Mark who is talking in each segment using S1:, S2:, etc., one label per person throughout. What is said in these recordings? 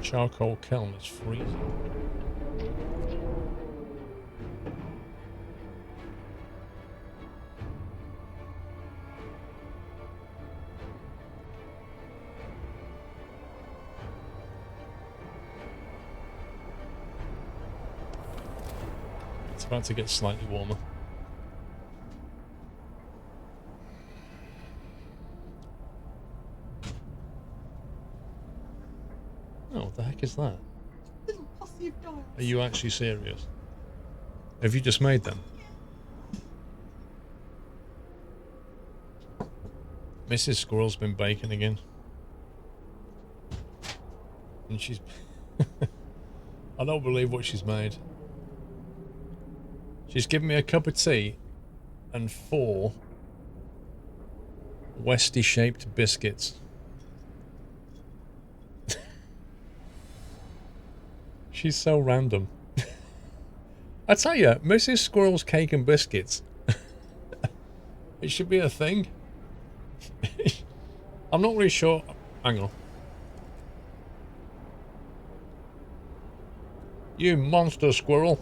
S1: charcoal kiln is freezing. It's about to get slightly warmer. Oh, what the heck is that? Are you actually serious? Have you just made them? Mrs. Squirrel's been baking again. And she's... I don't believe what she's made. She's given me a cup of tea and 4 Westy-shaped biscuits. She's so random. I tell you, Mrs. Squirrel's cake and biscuits. It should be a thing. I'm not really sure. Hang on. You monster squirrel.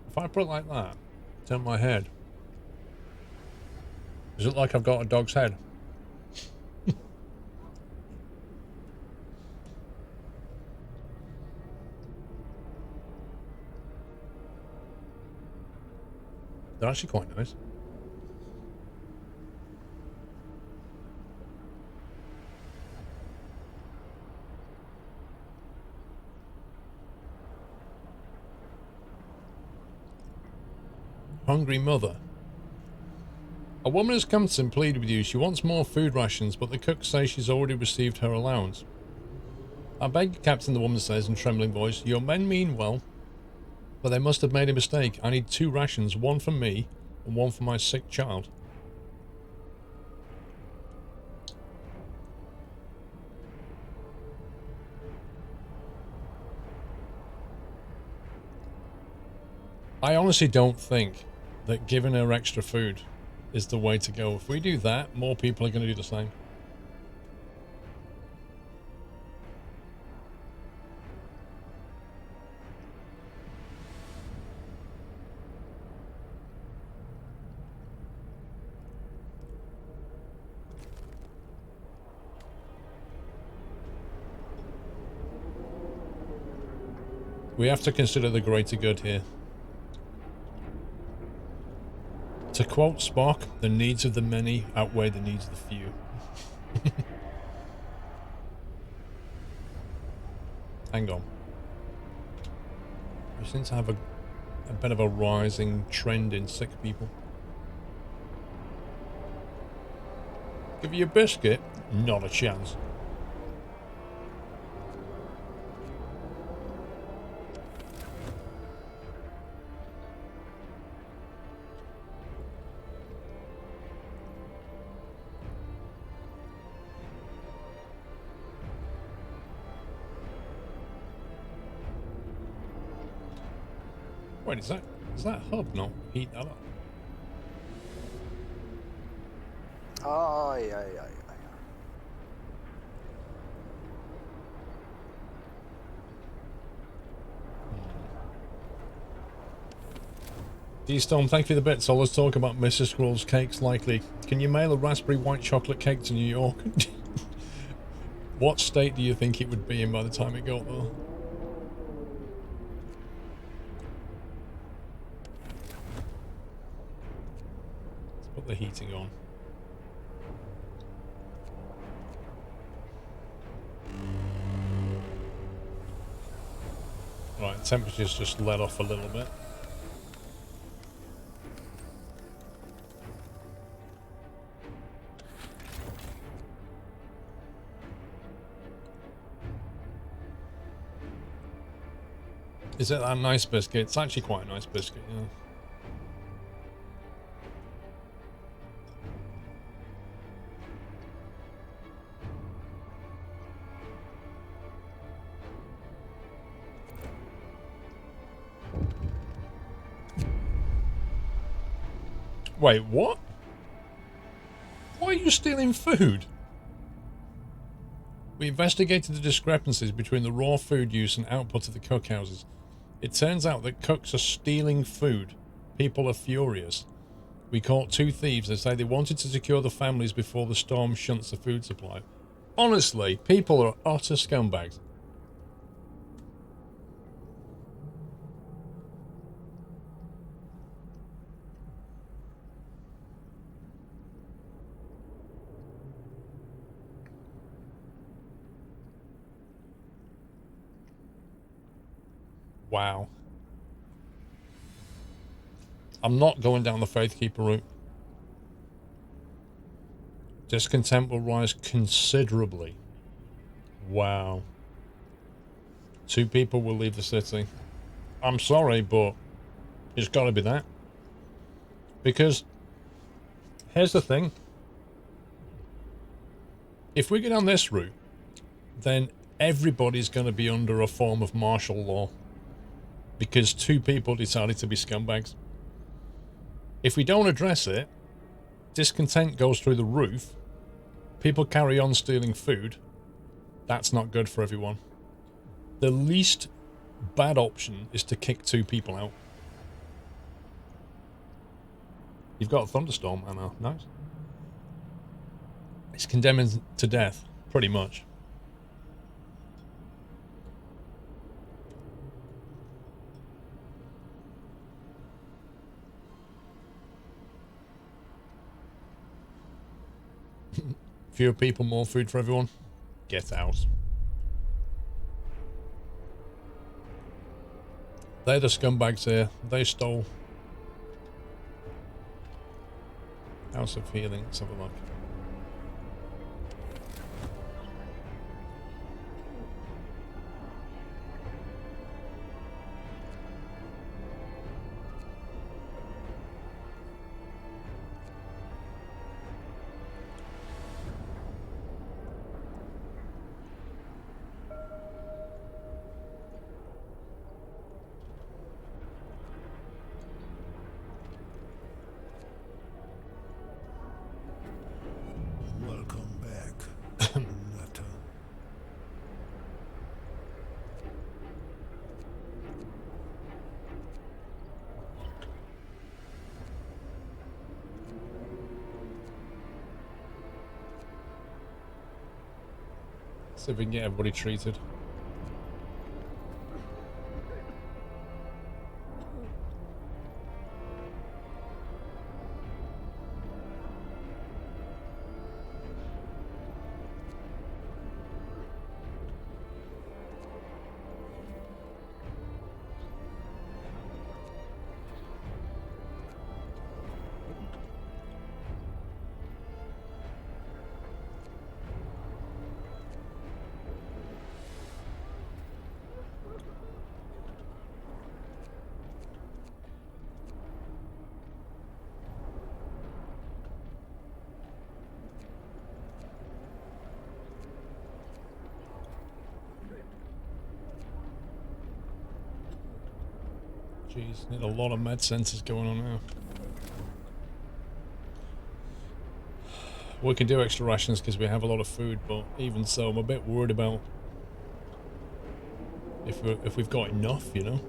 S1: If I put it like that, turn my head. Does it look like I've got a dog's head? They're actually quite nice. Hungry mother. A woman has come to plead with you. She wants more food rations, but the cook says she's already received her allowance. I beg you, Captain, the woman says in trembling voice. Your men mean well, but they must have made a mistake. I need 2 rations, one for me and one for my sick child. I honestly don't think that giving her extra food is the way to go. If we do that, more people are going to do the same. We have to consider the greater good here. To quote Spock, the needs of the many outweigh the needs of the few. Hang on. We seem to have a bit of a rising trend in sick people. Give you a biscuit? Not a chance. Wait, is that hub not heat that up?
S2: Aye.
S1: D-Storm, thank you for the bits. So let's talk about Mrs. Squirrel's cakes likely. Can you mail a raspberry white chocolate cake to New York? What state do you think it would be in by the time it got there? Let's put the heating on. Right, temperature's just let off a little bit. Is it that nice biscuit? It's actually quite a nice biscuit, yeah. Wait, what? Why are you stealing food? We investigated the discrepancies between the raw food use and output of the cookhouses. It turns out that cooks are stealing food. People are furious. We caught 2 thieves. They say they wanted to secure the families before the storm shunts the food supply. Honestly, people are utter scumbags. Wow. I'm not going down the Faithkeeper route. Discontent will rise considerably. Wow. 2 people will leave the city. I'm sorry, but it's got to be that. Because here's the thing. If we go down this route, then everybody's going to be under a form of martial law. Because 2 people decided to be scumbags. If we don't address it, discontent goes through the roof. People carry on stealing food. That's not good for everyone. The least bad option is to kick 2 people out. You've got a thunderstorm, I know. Nice. It's condemning to death, pretty much. Fewer people, more food for everyone. Get out. They're the scumbags here. They stole. House of Healing. Let's have a look. See if we can get everybody treated. Jeez, need a lot of med sensors going on now. We can do extra rations because we have a lot of food, but even so, I'm a bit worried about if we've got enough, you know.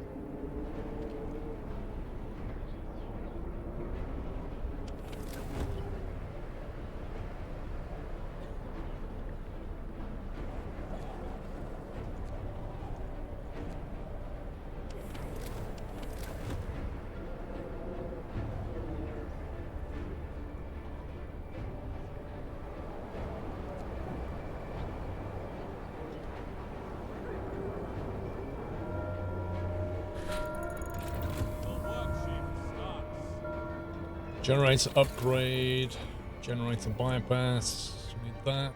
S1: Generator upgrade, generator bypass, need that.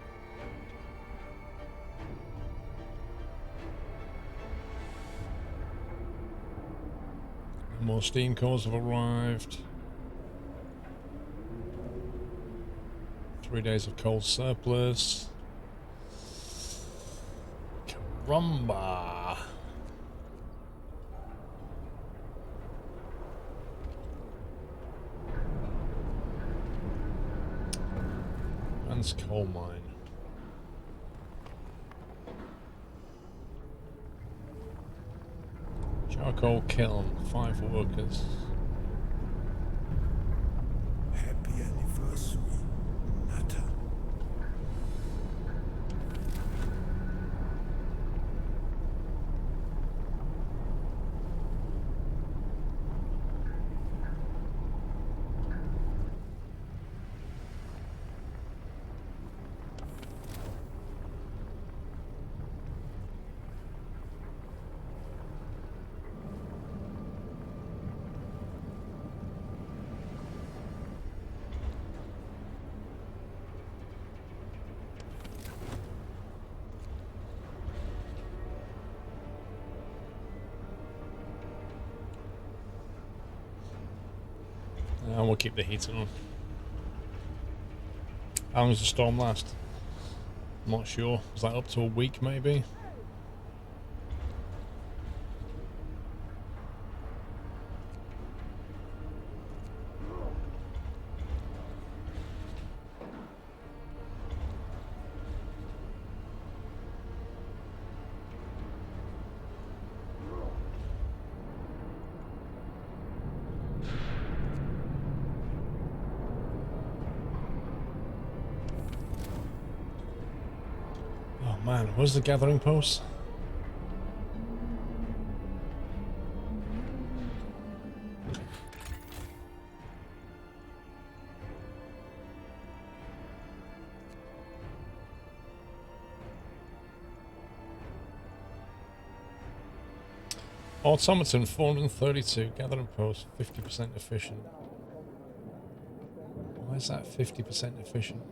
S1: More steam cores have arrived. 3 days of coal surplus. Caramba! Coal mine. Charcoal kiln, 5 workers.
S2: Happy anniversary, Nata.
S1: And we'll keep the heating on. How long does the storm last? I'm not sure. Is that up to a week maybe? Oh man, where's the gathering post? Automaton 432, gathering post 50% efficient. Why is that 50% efficient?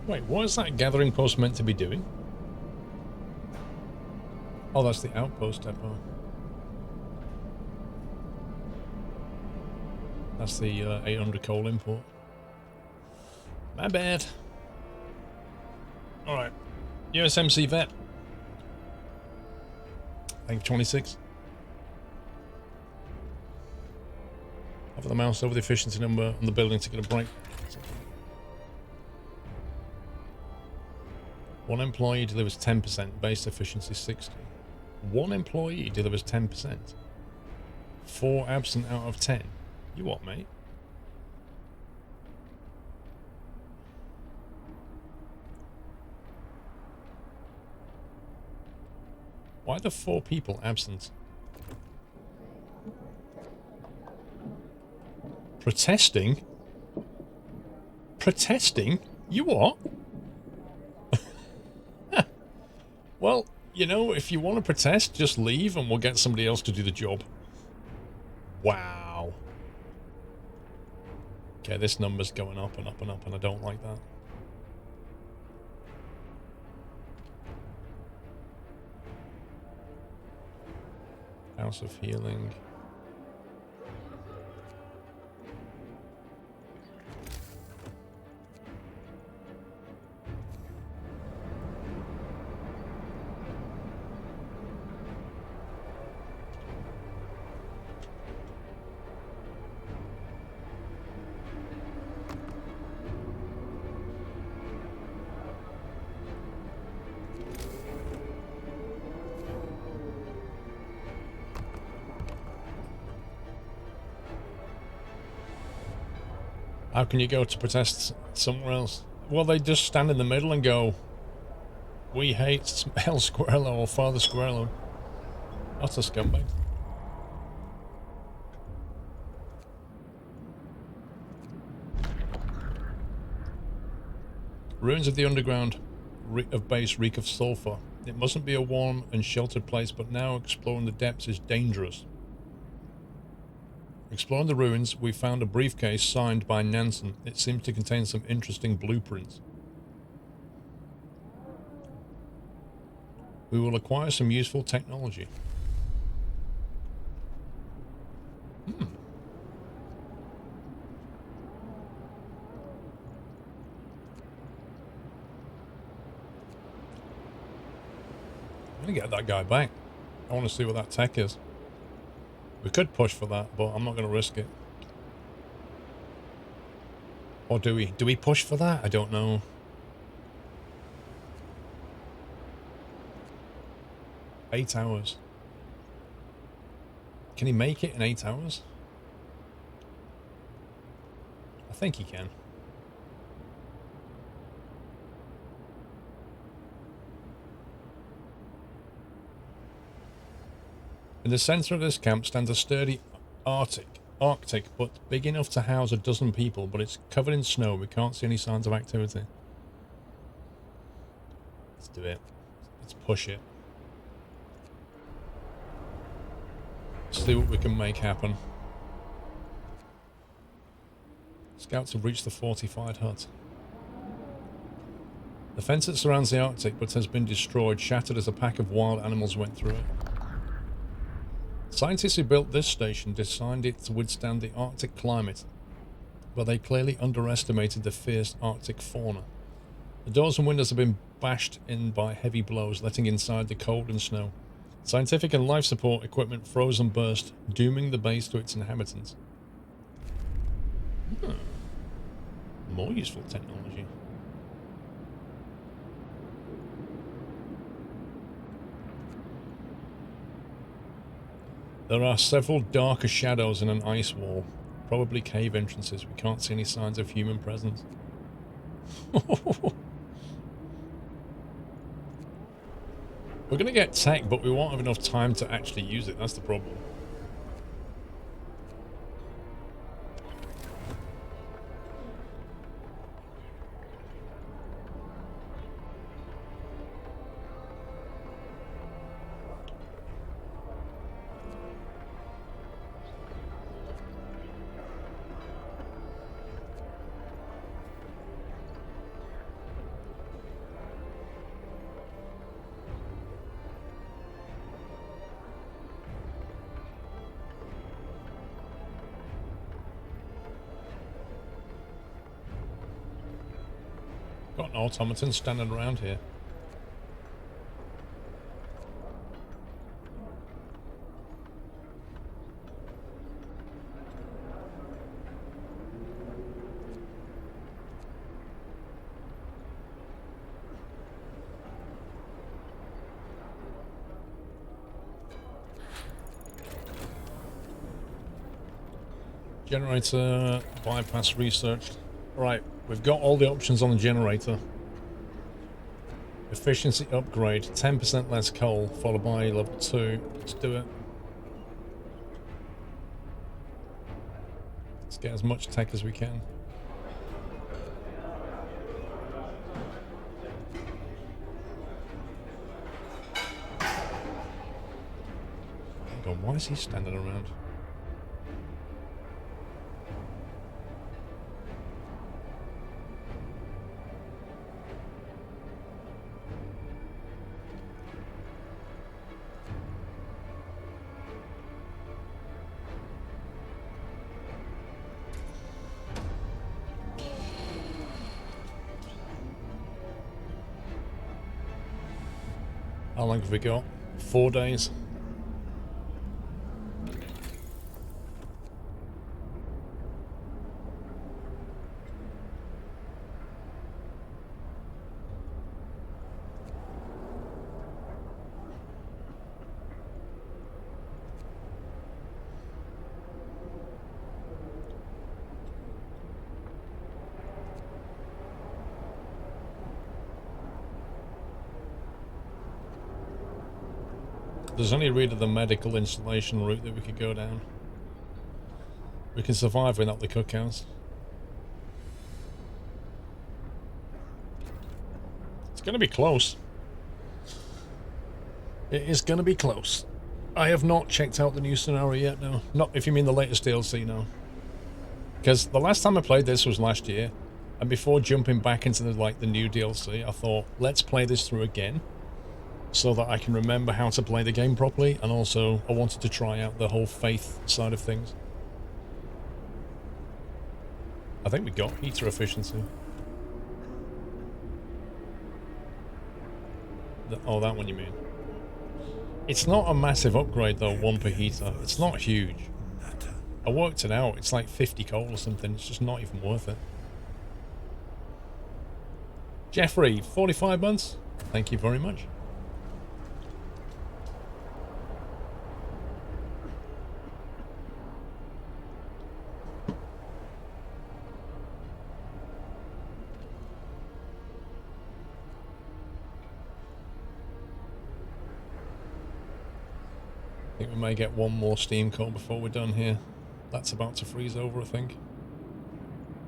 S1: Wait, what is that gathering post meant to be doing? Oh, that's the outpost depot. That's the 800 coal import. My bad. Alright. USMC vet. I think 26. Hover the mouse over the efficiency number on the building to get a break. One employee delivers 10%, base efficiency 60. One employee delivers 10%. 4 absent out of 10. You what, mate? Why are there 4 people absent? Protesting? Protesting? You what? Well, you know, if you want to protest, just leave and we'll get somebody else to do the job. Wow. Okay, this number's going up and up and up and I don't like that. House of Healing. How can you go to protest somewhere else? Well, they just stand in the middle and go, "We hate El Squirrelo or Father Squirrelo." That's a scumbag. Ruins of the underground of base reek of sulfur. It mustn't be a warm and sheltered place, but now exploring the depths is dangerous. Exploring the ruins, we found a briefcase signed by Nansen. It seems to contain some interesting blueprints. We will acquire some useful technology. I'm gonna get that guy back. I want to see what that tech is. We could push for that, but I'm not going to risk it. Or do we? Do we push for that? I don't know. Eight hours. Can he make it in 8 hours? I think he can. In the center of this camp stands a sturdy Arctic, but big enough to house a dozen people, but it's covered in snow. We can't see any signs of activity. Let's do it. Let's push it. See what we can make happen. Scouts have reached the fortified hut. The fence that surrounds the Arctic but has been destroyed, shattered as a pack of wild animals went through it. Scientists who built this station designed it to withstand the Arctic climate, but they clearly underestimated the fierce Arctic fauna. The doors and windows have been bashed in by heavy blows, letting inside the cold and snow. Scientific and life support equipment froze and burst, dooming the base to its inhabitants. More useful technology. There are several darker shadows in an ice wall, probably cave entrances. We can't see any signs of human presence. We're going to get tech, but we won't have enough time to actually use it. That's the problem. Got an automaton standing around here. Generator bypass researched. Right, we've got all the options on the generator. Efficiency upgrade, 10% less coal, followed by level 2. Let's do it. Let's get as much tech as we can. Hang on, why is he standing around? How long have we got? 4 days. There's only really the medical installation route that we could go down. We can survive without the cookhouse. It's going to be close. It is going to be close. I have not checked out the new scenario yet, no. Not if you mean the latest DLC, no. Because the last time I played this was last year, and before jumping back into the new DLC, I thought, let's play this through again, so that I can remember how to play the game properly, and also I wanted to try out the whole faith side of things. I think we got heater efficiency. Oh, that one you mean. It's not a massive upgrade though, one per heater. It's not huge.
S2: Natter.
S1: I worked it out. It's like 50 coal or something. It's just not even worth it. Jeffrey, 45 months. Thank you very much. I think we may get one more steam coal before we're done here. That's about to freeze over, I think.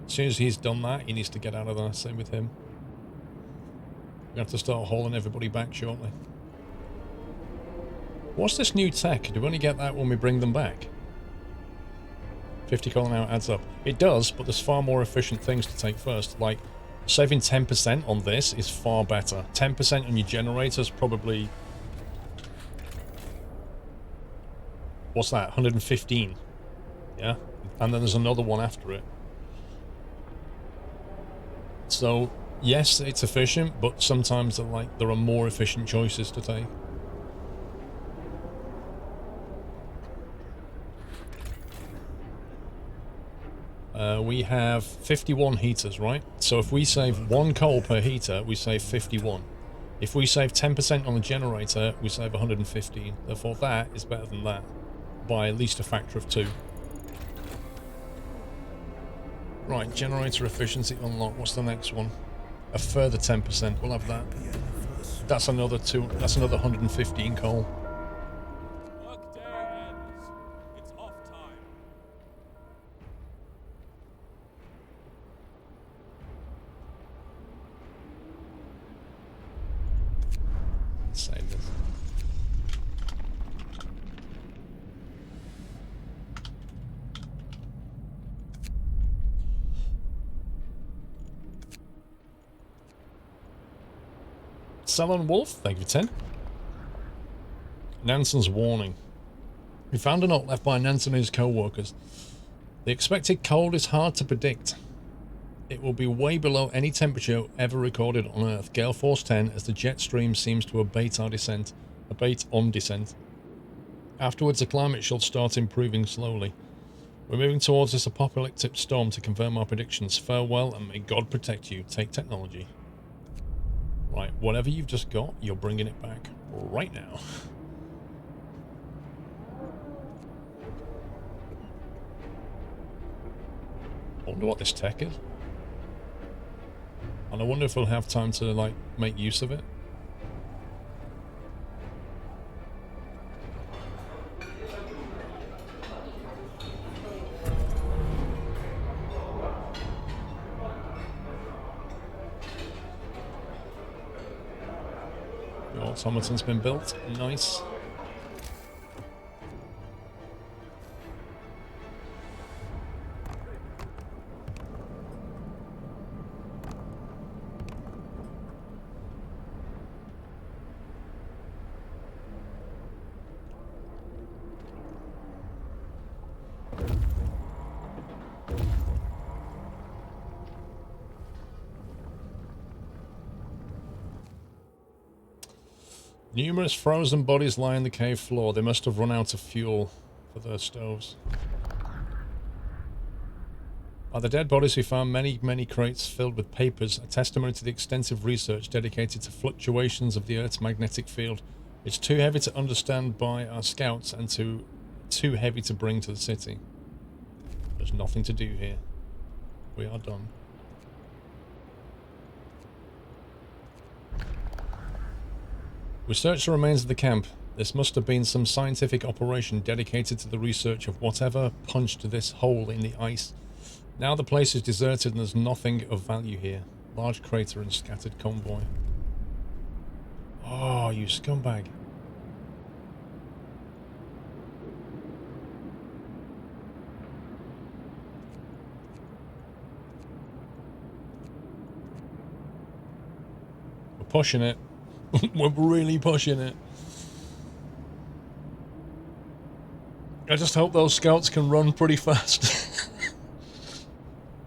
S1: As soon as he's done that, he needs to get out of there. Same with him. We have to start hauling everybody back shortly. What's this new tech? Do we only get that when we bring them back? 50 coal an hour adds up. It does, but there's far more efficient things to take first. Like, saving 10% on this is far better. 10% on your generators probably... What's that? 115. Yeah? And then there's another one after it. So, yes, it's efficient, but sometimes there are more efficient choices to take. We have 51 heaters, right? So if we save 1 coal per heater, we save 51. If we save 10% on the generator, we save 115. Therefore, that is better than that by at least a factor of 2. Right, generator efficiency unlocked. What's the next one? A further 10%. We'll have that. That's another 2. That's another 115 coal.
S3: Work day ends. It's off time.
S1: Save this. Salon Wolf, thank you for 10. Nansen's warning. We found a note left by Nansen and his co-workers. The expected cold is hard to predict. It will be way below any temperature ever recorded on Earth. Gale Force 10 as the jet stream seems to abate on descent. Afterwards, the climate shall start improving slowly. We're moving towards this apocalyptic storm to confirm our predictions. Farewell, and may God protect you. Take technology. Right, whatever you've just got, you're bringing it back right now. I wonder what this tech is. And I wonder if we'll have time to, like, make use of it. The automaton's been built. Nice. Numerous frozen bodies lie on the cave floor. They must have run out of fuel for their stoves. By the dead bodies, we found many crates filled with papers, a testimony to the extensive research dedicated to fluctuations of the Earth's magnetic field. It's too heavy to understand by our scouts and too heavy to bring to the city. There's nothing to do here. We are done. We searched the remains of the camp. This must have been some scientific operation dedicated to the research of whatever punched this hole in the ice. Now the place is deserted and there's nothing of value here. Large crater and scattered convoy. Oh, you scumbag. We're pushing it. We're really pushing it. I just hope those scouts can run pretty fast.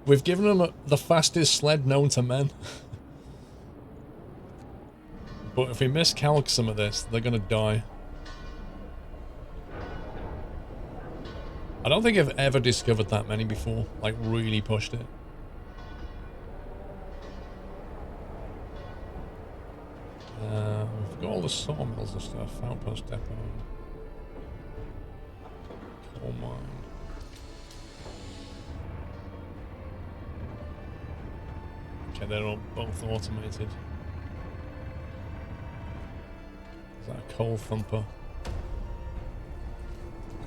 S1: We've given them the fastest sled known to men. But if we miscalc some of this, they're going to die. I don't think I've ever discovered that many before. Like, really pushed it. We've got all the sawmills and stuff. Outpost depot. Coal mine. Okay, they're all both automated. Is that a coal thumper?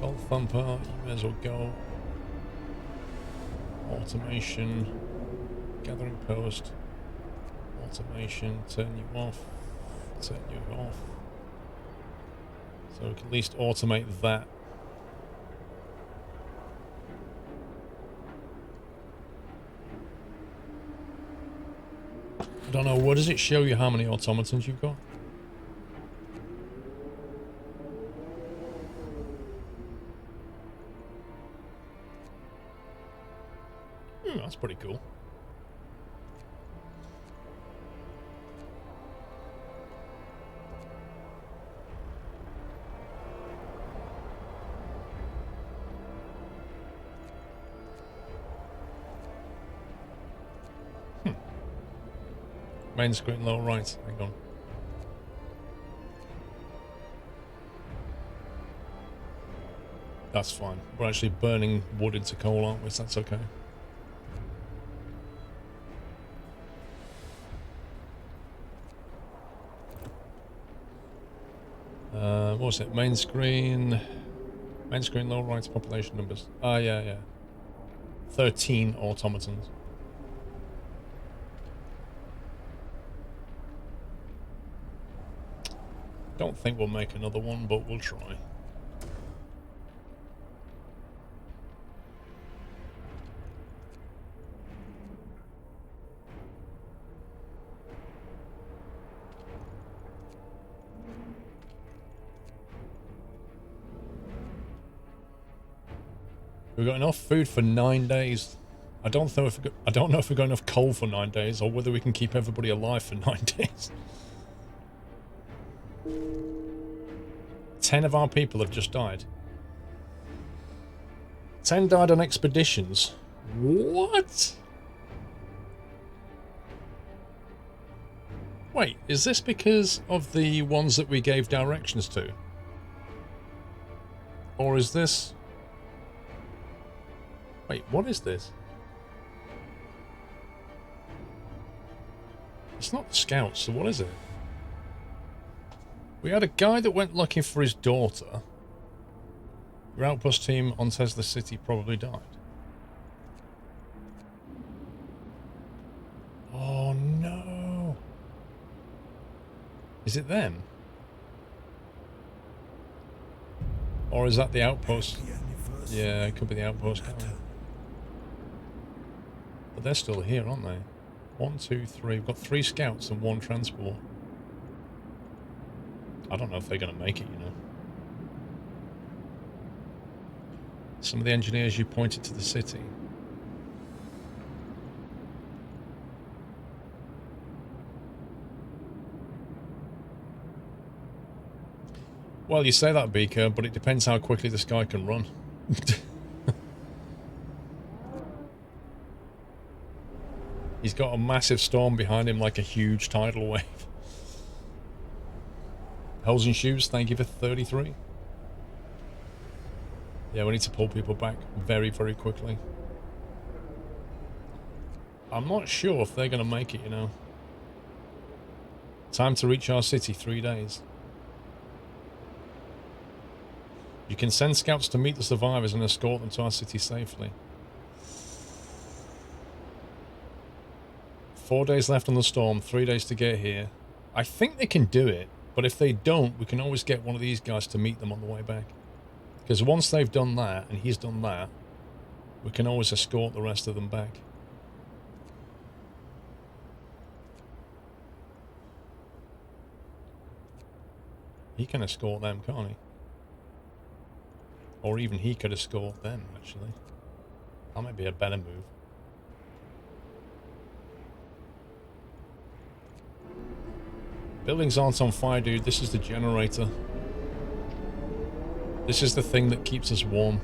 S1: Coal thumper, you may as well go. Automation. Gathering post. Automation, turn you off. Turn you off. So we can at least automate that. I don't know, what does it show you how many automatons you've got? That's pretty cool. Main screen lower right, hang on. That's fine. We're actually burning wood into coal, aren't we? So that's okay. What was it? Main screen lower right, population numbers. Ah, yeah. 13 automatons. Don't think we'll make another one, but we'll try. We've got enough food for 9 days. I don't know if we've got enough coal for 9 days, or whether we can keep everybody alive for 9 days. 10 of our people have just died. 10 died on expeditions. What? Wait, is this because of the ones that we gave directions to? Or is this... Wait, what is this? It's not the scouts, so what is it? We had a guy that went looking for his daughter. Your outpost team on Tesla City probably died. Oh no! Is it them? Or is that the outpost? Yeah, it could be the outpost guy. But they're still here, aren't they? 1, 2, 3. We've got 3 scouts and 1 transport. I don't know if they're going to make it, you know. Some of the engineers you pointed to the city. Well, you say that, Beaker, but it depends how quickly this guy can run. He's got a massive storm behind him, like a huge tidal wave. Holes and Shoes, thank you for 33. Yeah, we need to pull people back very, very quickly. I'm not sure if they're going to make it, you know. Time to reach our city, 3 days. You can send scouts to meet the survivors and escort them to our city safely. 4 days left on the storm, 3 days to get here. I think they can do it. But if they don't, we can always get one of these guys to meet them on the way back. Because once they've done that, and he's done that, we can always escort the rest of them back. He can escort them, can't he? Or even he could escort them, actually. That might be a better move. Buildings aren't on fire, dude. This is the generator. This is the thing that keeps us warm.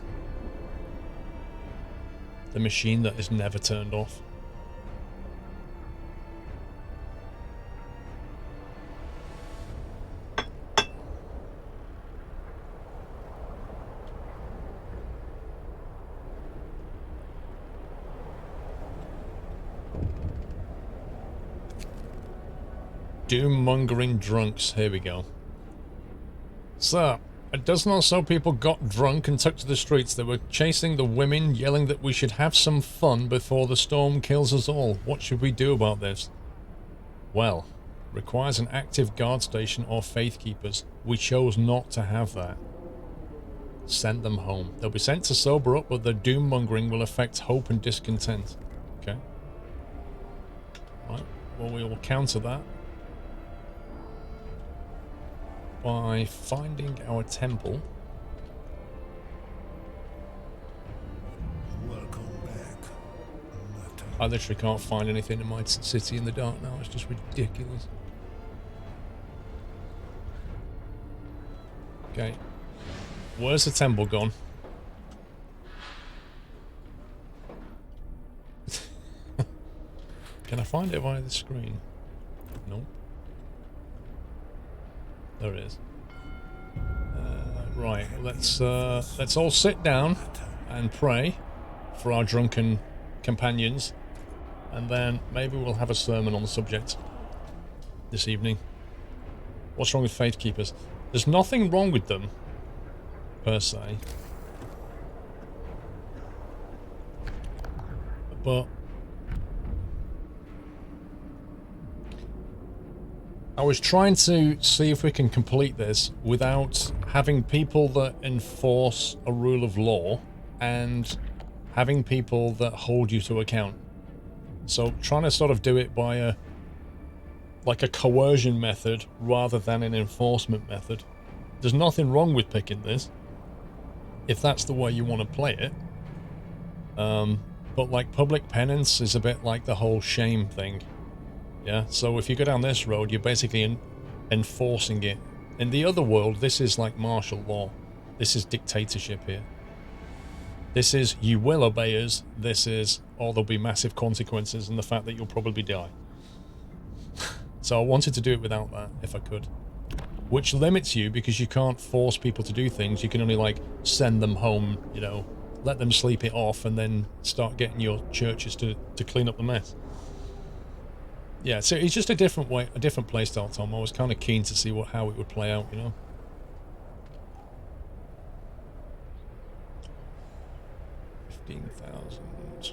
S1: The machine that is never turned off. Doom-mongering drunks. Here we go. So, a dozen or so people got drunk and took to the streets. They were chasing the women, yelling that we should have some fun before the storm kills us all. What should we do about this? Well, requires an active guard station or faith keepers. We chose not to have that. Send them home. They'll be sent to sober up, but their doom-mongering will affect hope and discontent. Okay. Right, well, we will counter that by finding our temple.
S2: Welcome back.
S1: I literally can't find anything in my city in the dark now. It's just ridiculous. Okay. Where's the temple gone? Can I find it via the screen? Nope. There it is. Right, let's all sit down and pray for our drunken companions, and then maybe we'll have a sermon on the subject this evening. What's wrong with faith keepers? There's nothing wrong with them, per se. But I was trying to see if we can complete this without having people that enforce a rule of law and having people that hold you to account. So trying to sort of do it by a coercion method rather than an enforcement method. There's nothing wrong with picking this if that's the way you want to play it. But like public penance is a bit like the whole shame thing. Yeah, so if you go down this road, you're basically enforcing it. In the other world, this is like martial law. This is dictatorship here. This is, you will obey us. This is, oh, there'll be massive consequences and the fact that you'll probably die. So I wanted to do it without that, if I could. Which limits you, because you can't force people to do things. You can only, like, send them home, you know, let them sleep it off, and then start getting your churches to clean up the mess. Yeah, so it's just a different way, a different playstyle, Tom. I was kind of keen to see how it would play out, you know. $15,000.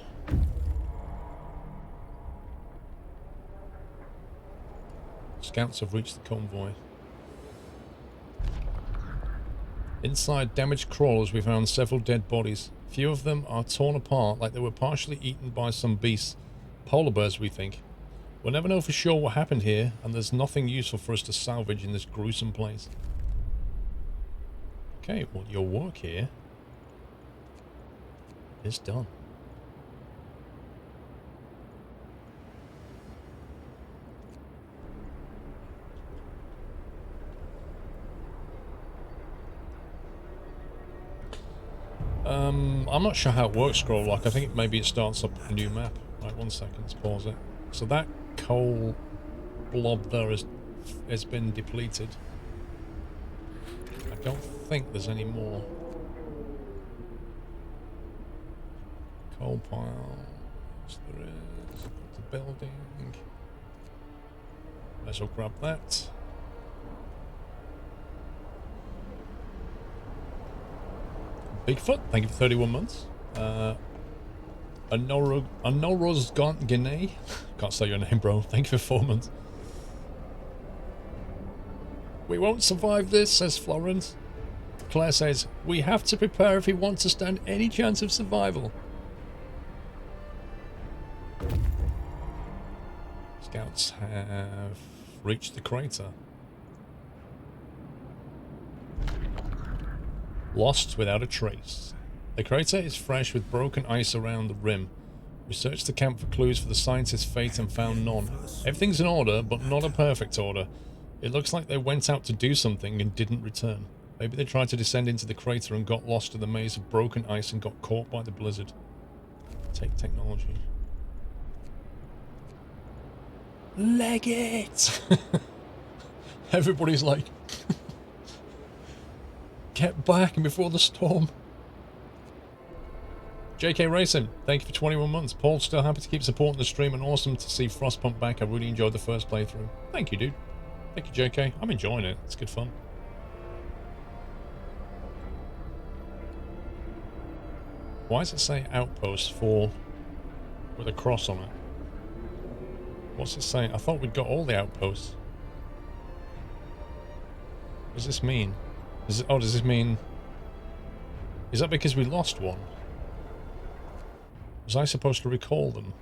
S1: Scouts have reached the convoy. Inside damaged crawlers, we found several dead bodies. Few of them are torn apart, like they were partially eaten by some beasts. Polar bears, we think. We'll never know for sure what happened here, and there's nothing useful for us to salvage in this gruesome place. Okay, well, your work here is done. I'm not sure how it works, Scroll Lock. I think maybe it starts up a new map. Right, 1 second, let's pause it. So that coal blob there has been depleted. I don't think there's any more. Coal pile. Yes, there is. The building. Might as well grab that. Bigfoot, thank you for 31 months. Anorozgant Guinea. Can't say your name, bro. Thank you for 4 months. We won't survive this, says Florence. Claire says, we have to prepare if we want to stand any chance of survival. Scouts have reached the crater. Lost without a trace. The crater is fresh with broken ice around the rim. We searched the camp for clues for the scientist's fate and found none. Everything's in order, but not a perfect order. It looks like they went out to do something and didn't return. Maybe they tried to descend into the crater and got lost in the maze of broken ice and got caught by the blizzard. Take technology. Leg it! Everybody's like, get back before the storm. JK Racing, thank you for 21 months. Paul's still happy to keep supporting the stream and awesome to see Frostpunk back. I really enjoyed the first playthrough. Thank you, dude. Thank you, JK. I'm enjoying it. It's good fun. Why does it say Outpost 4 with a cross on it? What's it saying? I thought we'd got all the outposts. What does this mean? Does this mean... Is that because we lost one? Was I supposed to recall them?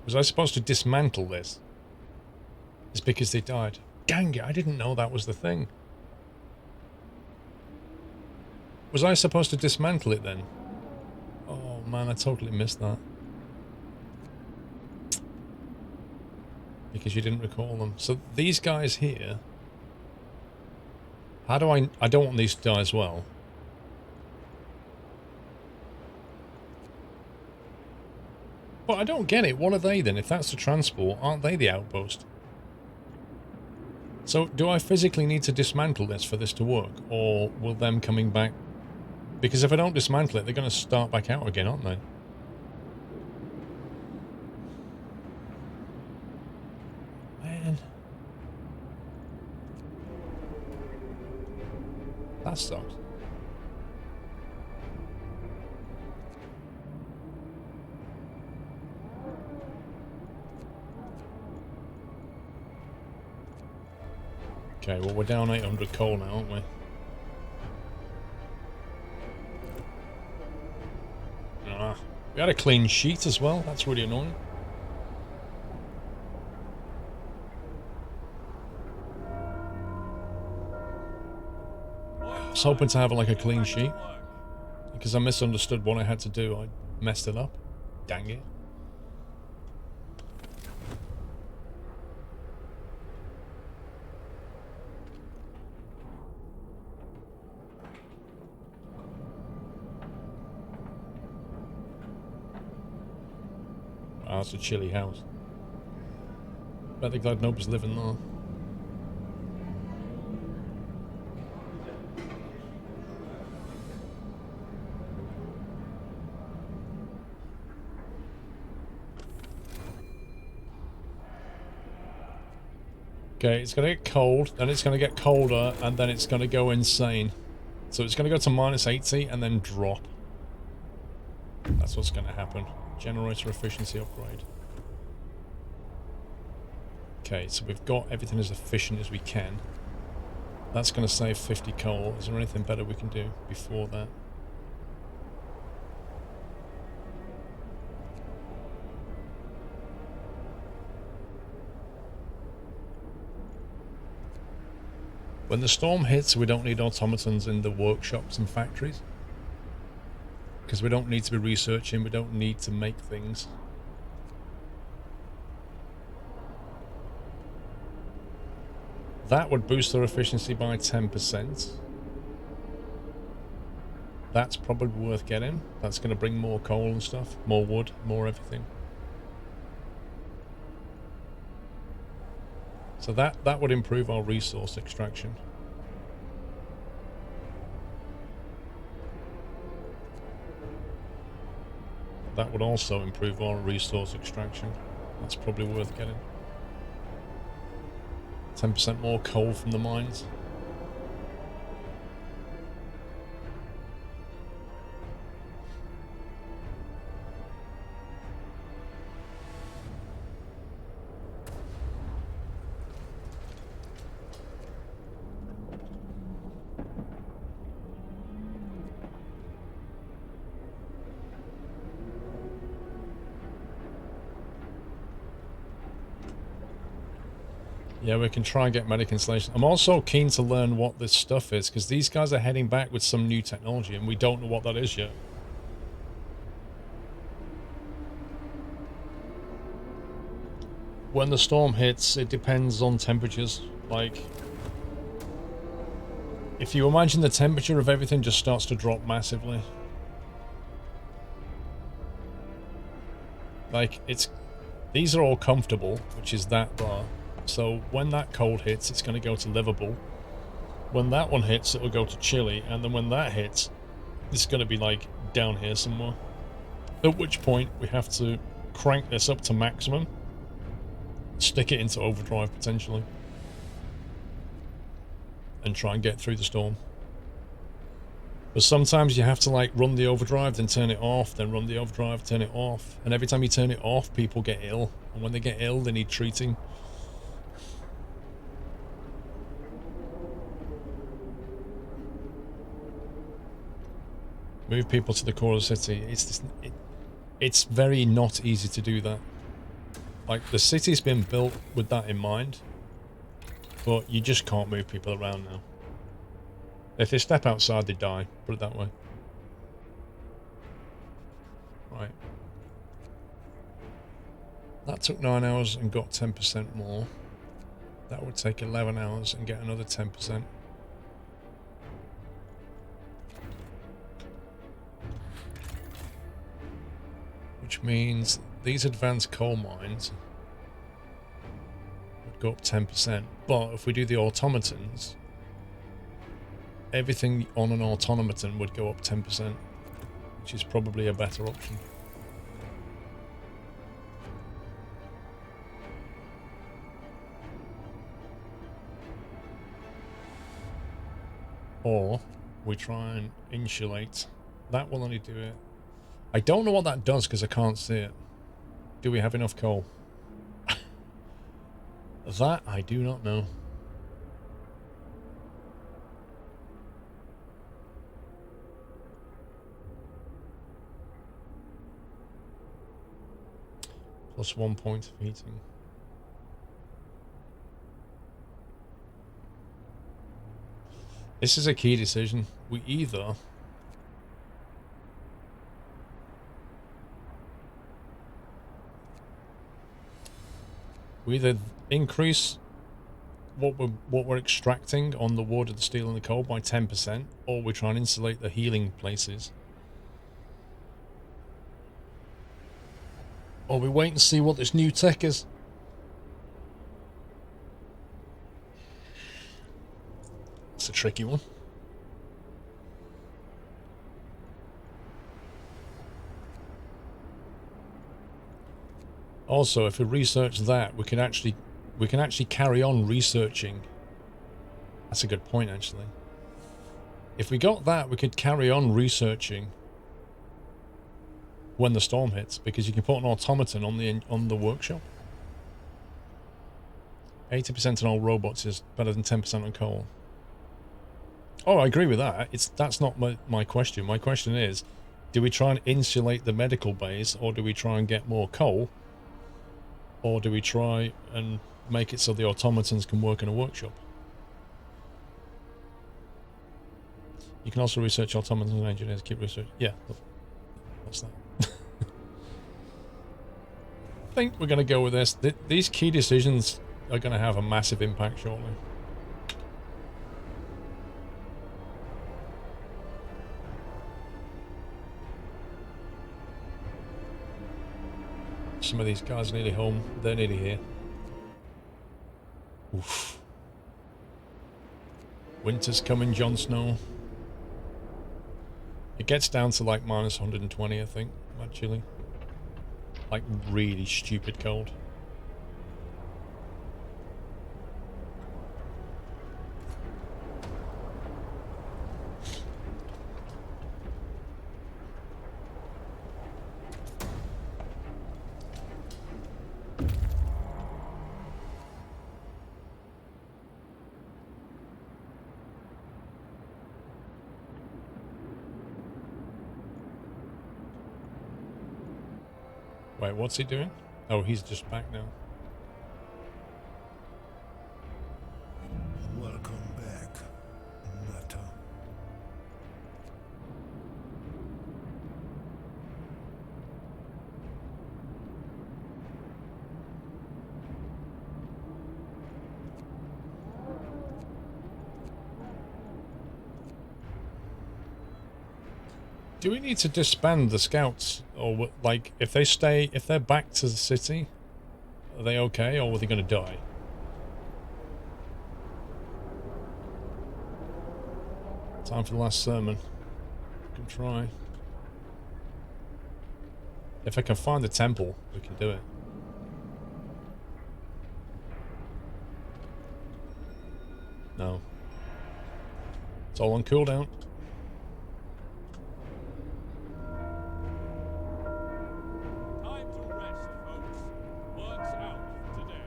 S1: Was I supposed to dismantle this? It's because they died. Dang it, I didn't know that was the thing. Was I supposed to dismantle it then? Oh man, I totally missed that. Because you didn't recall them. So these guys here... How do I don't want these to die as well. But I don't get it. What are they then? If that's the transport, aren't they the outpost? So do I physically need to dismantle this for this to work? Or will them coming back... Because if I don't dismantle it, they're going to start back out again, aren't they? Man. That sucks. Okay, well we're down 800 coal now, aren't we? We had a clean sheet as well. That's really annoying. I was hoping to have like a clean sheet. Because I misunderstood what I had to do. I messed it up. Dang it. Wow, that's a chilly house. Bet they're glad nobody's living there. Okay, it's going to get cold, then it's going to get colder, and then it's going to go insane. So it's going to go to -80 and then drop. That's what's going to happen. Generator efficiency upgrade. Okay, so we've got everything as efficient as we can. That's going to save 50 coal. Is there anything better we can do before that? When the storm hits, we don't need automatons in the workshops and factories. Because we don't need to be researching, we don't need to make things. That would boost their efficiency by 10%. That's probably worth getting. That's going to bring more coal and stuff, more wood, more everything. So that would improve our resource extraction. That would also improve our resource extraction. That's probably worth getting. 10% more coal from the mines. Yeah, we can try and get medic installation. I'm also keen to learn what this stuff is, because these guys are heading back with some new technology, and we don't know what that is yet. When the storm hits, it depends on temperatures. Like, If you imagine the temperature of everything just starts to drop massively. Like, these are all comfortable, which is that bar. So when that cold hits, it's going to go to livable. When that one hits, it'll go to chilly. And then when that hits, it's going to be like down here somewhere. At which point we have to crank this up to maximum. Stick it into overdrive potentially. And try and get through the storm. But sometimes you have to like run the overdrive, then turn it off, then run the overdrive, turn it off. And every time you turn it off, people get ill. And when they get ill, they need treating. Move people to the core of the city. It's very not easy to do that. Like, the city's been built with that in mind. But you just can't move people around now. If they step outside, they die. Put it that way. Right. That took 9 hours and got 10% more. That would take 11 hours and get another 10%. Which means these advanced coal mines would go up 10%. But if we do the automatons, everything on an automaton would go up 10%, which is probably a better option. Or we try and insulate. That will only do it. I don't know what that does because I can't see it. Do we have enough coal? That I do not know. Plus 1 point of heating. This is a key decision. We either increase what we're extracting on the wood, the steel, and the coal by 10%, or we try and insulate the healing places. Or we wait and see what this new tech is. It's a tricky one. Also, if we research that, we can actually carry on researching. That's a good point, actually. If we got that, we could carry on researching when the storm hits, because you can put an automaton on the workshop. 80% on all robots is better than 10% on coal. Oh, I agree with that. That's not my question. My question is, do we try and insulate the medical base, or do we try and get more coal? Or do we try and make it so the automatons can work in a workshop? You can also research automatons and engineers. Keep research. Yeah, what's that? I think we're going to go with this. These key decisions are going to have a massive impact shortly. Some of these guys are nearly home. They're nearly here. Oof. Winter's coming, Jon Snow. It gets down to like minus 120, I think, actually. Like really stupid cold. Wait, what's he doing? Oh, he's just back now.
S2: Welcome back, Nutter.
S1: Do we need to disband the scouts? Or, like, if they're back to the city, are they okay, or are they going to die? Time for the last sermon. We can try. If I can find the temple, we can do it. No. It's all on cooldown.
S3: Time to rest, folks. Work's out for today.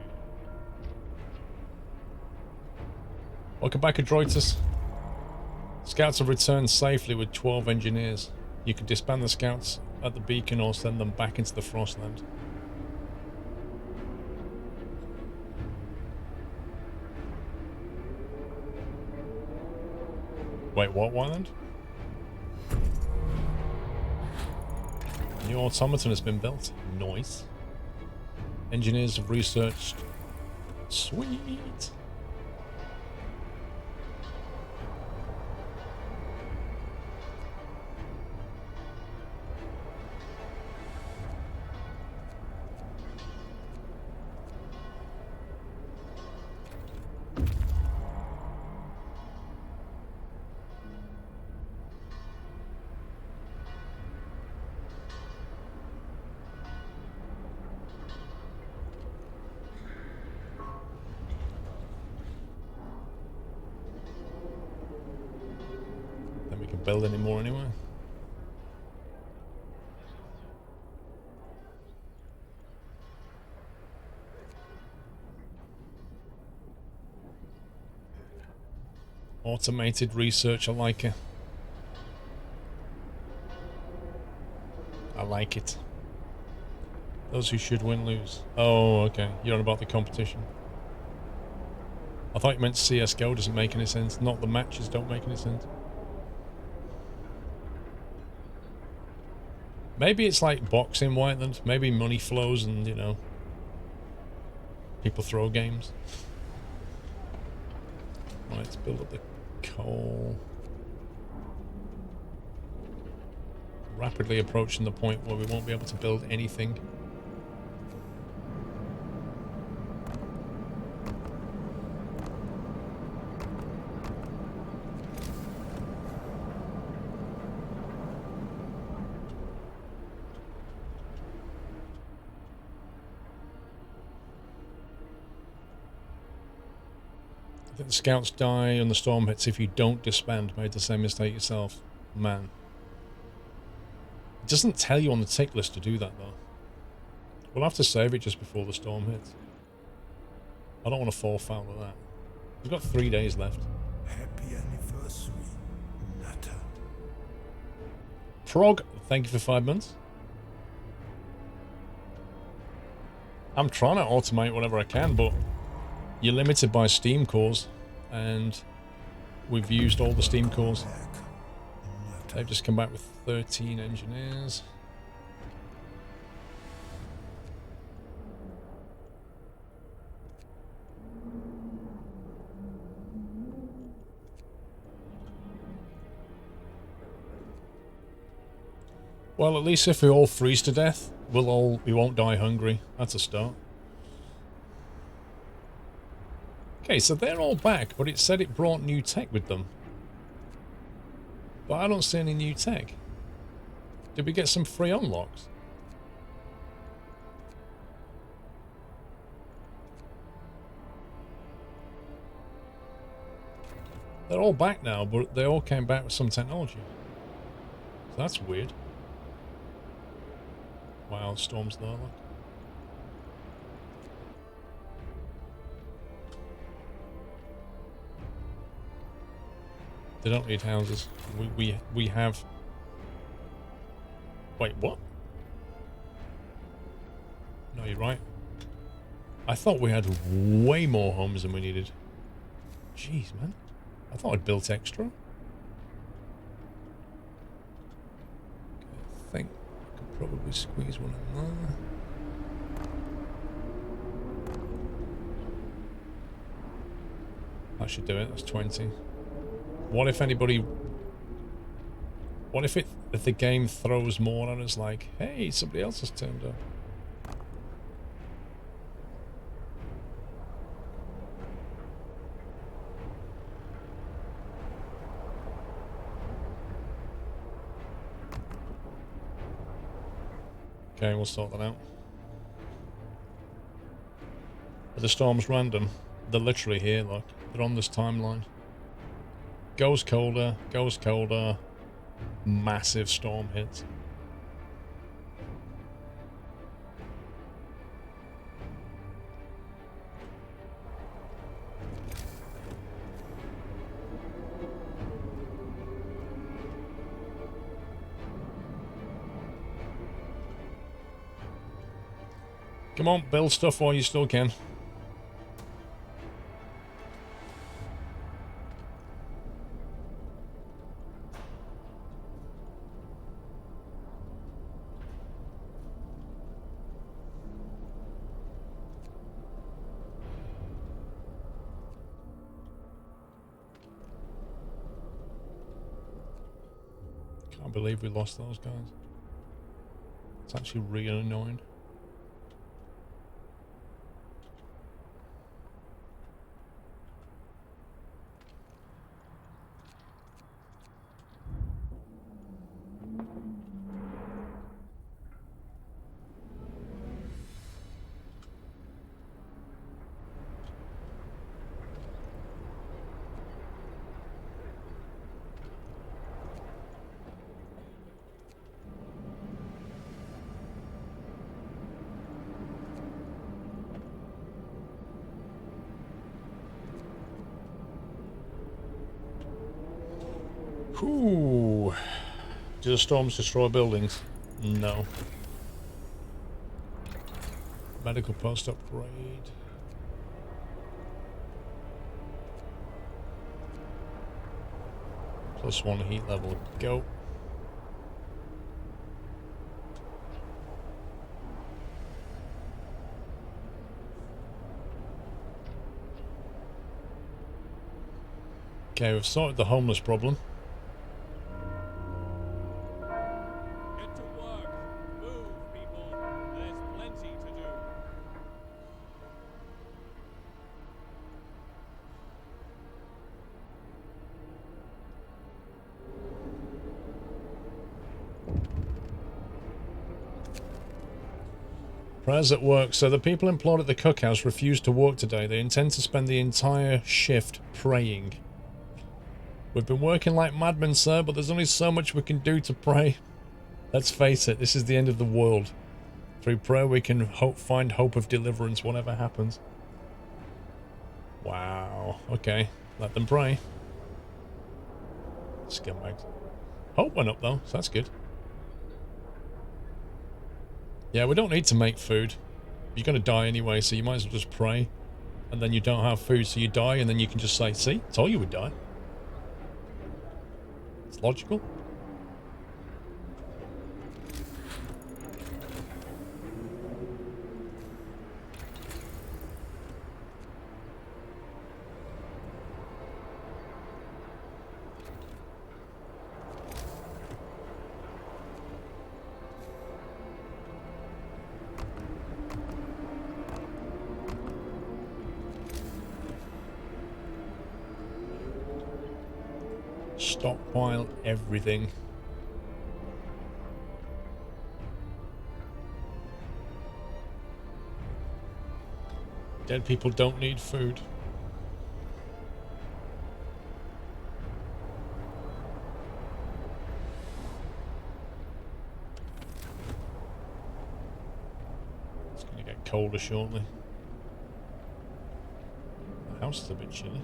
S1: Welcome back, Adroitus. Scouts have returned safely with 12 engineers. You can disband the scouts at the beacon or send them back into the Frostland. Wait, what, Wyland? New automaton has been built. Nice. Engineers have researched. Sweet. Build anymore anyway. Automated research, I like it. I like it. Those who should win lose. Oh, okay. You're on about the competition. I thought you meant CSGO doesn't make any sense. Not the matches don't make any sense. Maybe it's like boxing, Whiteland. Maybe money flows and, you know, people throw games. Right, let's build up the coal. Rapidly approaching the point where we won't be able to build anything. The scouts die and the storm hits if you don't disband. Made the same mistake yourself. Man. It doesn't tell you on the tick list to do that though. We'll have to save it just before the storm hits. I don't want to fall foul of that. We've got 3 days left.
S2: Happy anniversary, Nutter.
S1: Prog, thank you for 5 months. I'm trying to automate whatever I can, but you're limited by Steam cores, and we've used all the Steam cores. They've just come back with 13 engineers. Well, at least if we all freeze to death, we won't die hungry. That's a start. Okay, so they're all back, but it said it brought new tech with them. But I don't see any new tech. Did we get some free unlocks? They're all back now, but they all came back with some technology. So that's weird. Wow, storm's there, look. They don't need houses. We have... Wait, what? No, you're right. I thought we had way more homes than we needed. Jeez, man. I thought I'd built extra. Okay, I think I could probably squeeze one in there. That should do it. That's 20. What if anybody... What if the game throws more on us like, hey, somebody else has turned up? Okay, we'll sort that out. Are the storms random? They're literally here, look. They're on this timeline. Goes colder, massive storm hits. Come on, build stuff while you still can. Can't believe we lost those guys. It's actually really annoying. Ooh. Do the storms destroy buildings? No. Medical post upgrade. +1 heat level. Go. Okay, we've sorted the homeless problem.
S3: Get to work. Move, people. There's plenty to do.
S1: Prayers at work. So the people employed at the cookhouse refused to work today. They intend to spend the entire shift praying. We've been working like madmen, sir, but there's only so much we can do to pray. Let's face it, this is the end of the world. Through prayer we can find hope of deliverance, whatever happens. Wow. Okay. Let them pray. Scumbags. Hope went up, though, so that's good. Yeah, we don't need to make food. You're going to die anyway, so you might as well just pray. And then you don't have food, so you die, and then you can just say, see, I told you would die. It's logical. Stockpile everything. Dead people don't need food. It's going to get colder shortly. The house is a bit chilly.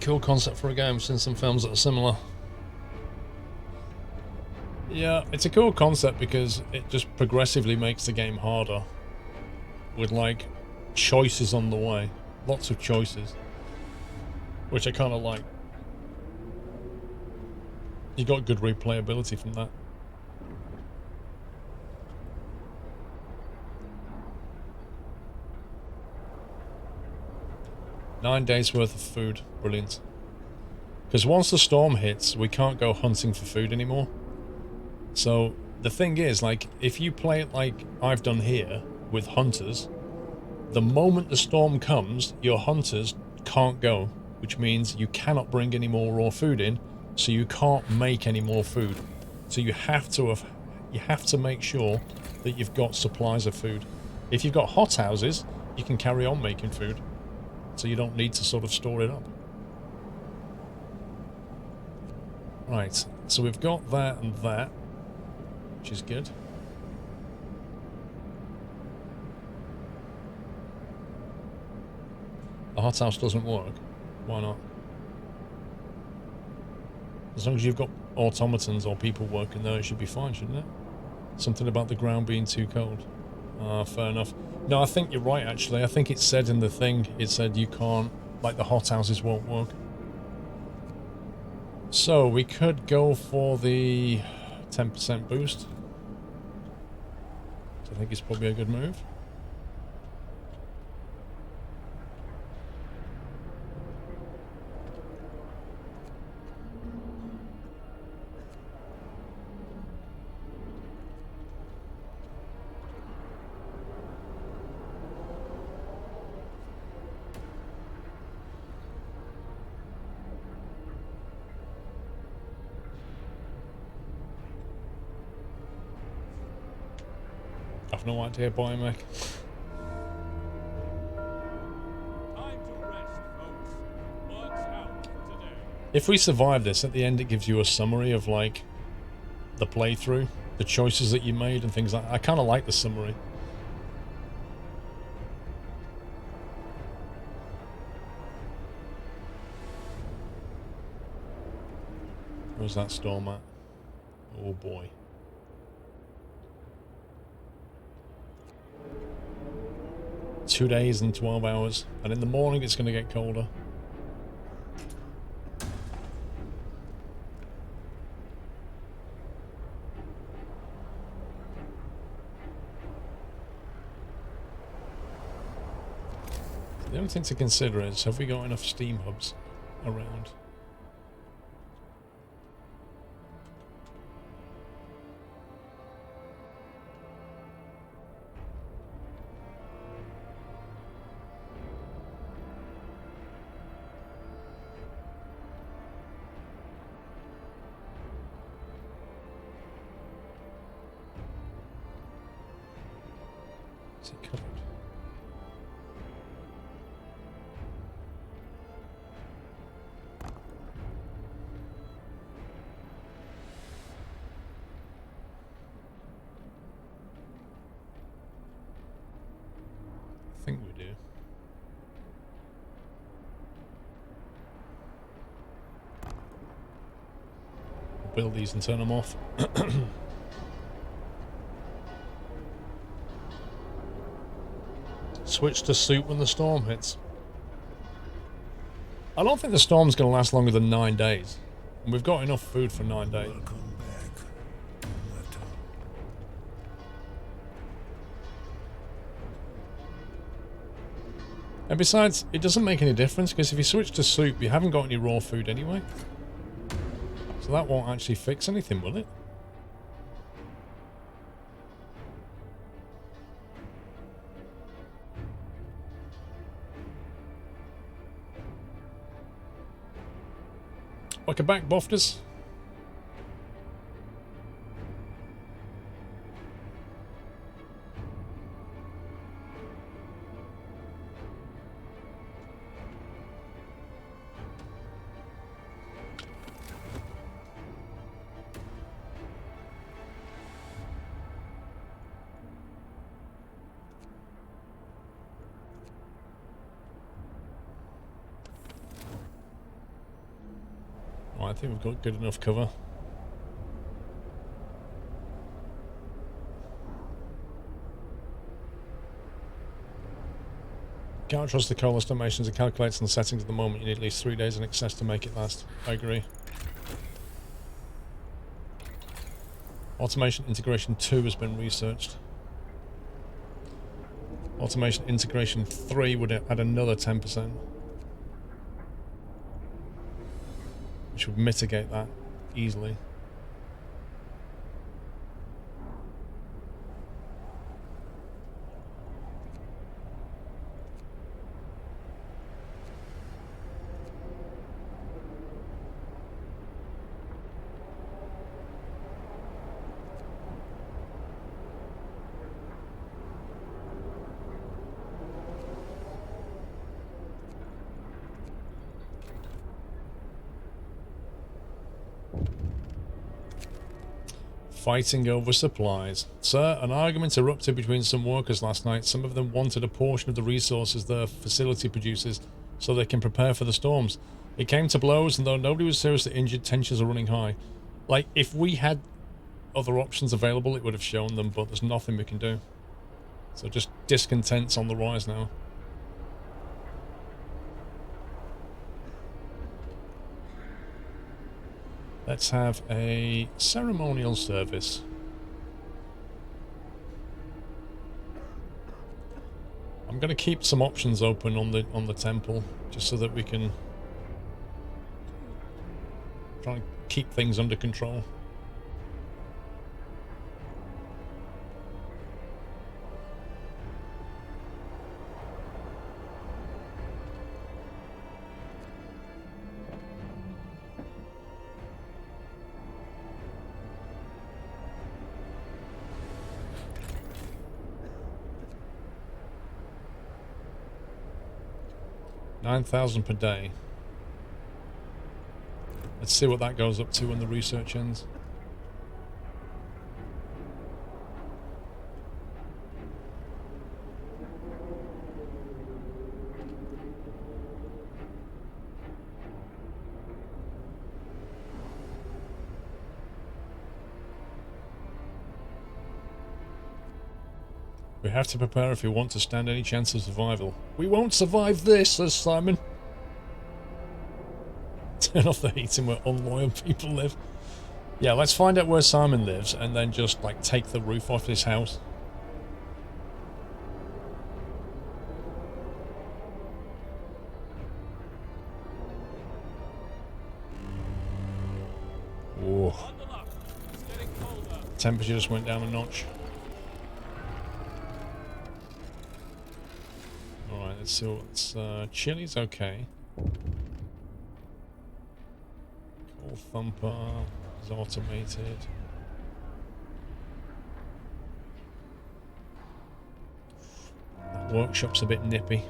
S1: Cool concept for a game. I've seen some films that are similar. Yeah, it's a cool concept because it just progressively makes the game harder. With, like, choices on the way. Lots of choices. Which I kind of like. You got good replayability from that. "9 days worth of food." Brilliant. Because once the storm hits, we can't go hunting for food anymore. So the thing is, like, if you play it like I've done here with hunters, the moment the storm comes, your hunters can't go, which means you cannot bring any more raw food in, so you can't make any more food. So you have to make sure that you've got supplies of food. If you've got hothouses, you can carry on making food, so you don't need to sort of store it up. Right, so we've got that and that, which is good. The hothouse doesn't work. Why not? As long as you've got automatons or people working there, it should be fine, shouldn't it? Something about the ground being too cold. Fair enough. No, I think you're right, actually. I think it said in the thing, it said you can't, like, the hothouses won't work. So, we could go for the 10% boost. So I think it's probably a good move. I've no idea, boy, Mac.
S3: Time to rest, folks. Work's out today.
S1: If we survive this, at the end it gives you a summary of, like, the playthrough, the choices that you made and things like that. I kind of like the summary. Where's that storm at? Oh boy. "2 days and 12 hours. And in the morning it's going to get colder." The only thing to consider is, have we got enough steam hubs around? Is it covered? I think we do. We'll build these and turn them off. Switch to suit when the storm hits. I don't think the storm's going to last longer than 9 days. And we've got enough food for 9 days.
S2: Welcome back, Nata.
S1: And besides, it doesn't make any difference, because if you switch to soup, you haven't got any raw food anyway. So that won't actually fix anything, will it? Welcome back, Bofters. Well, I think we've got good enough cover. Can't trust the coal estimations. It calculates on the settings at the moment. You need at least 3 days in excess to make it last. I agree. Automation Integration 2 has been researched. Automation Integration 3 would add another 10%. Which would mitigate that easily. Fighting over supplies. Sir, an argument erupted between some workers last night. Some of them wanted a portion of the resources their facility produces so they can prepare for the storms. It came to blows, and though nobody was seriously injured, tensions are running high. Like, if we had other options available, it would have shown them, but there's nothing we can do. So just discontent's on the rise now. Let's have a ceremonial service. I'm going to keep some options open on the temple, just so that we can try and keep things under control. $9,000 per day. Let's see what that goes up to when the research ends. We have to prepare if we want to stand any chance of survival. We won't survive this, says Simon. Turn off the heating where unloyal people live. Yeah, let's find out where Simon lives and then just, like, take the roof off his house. Whoa. Temperature just went down a notch. Alright, let's see what's... chili's okay. Coal thumper is automated. That workshop's a bit nippy.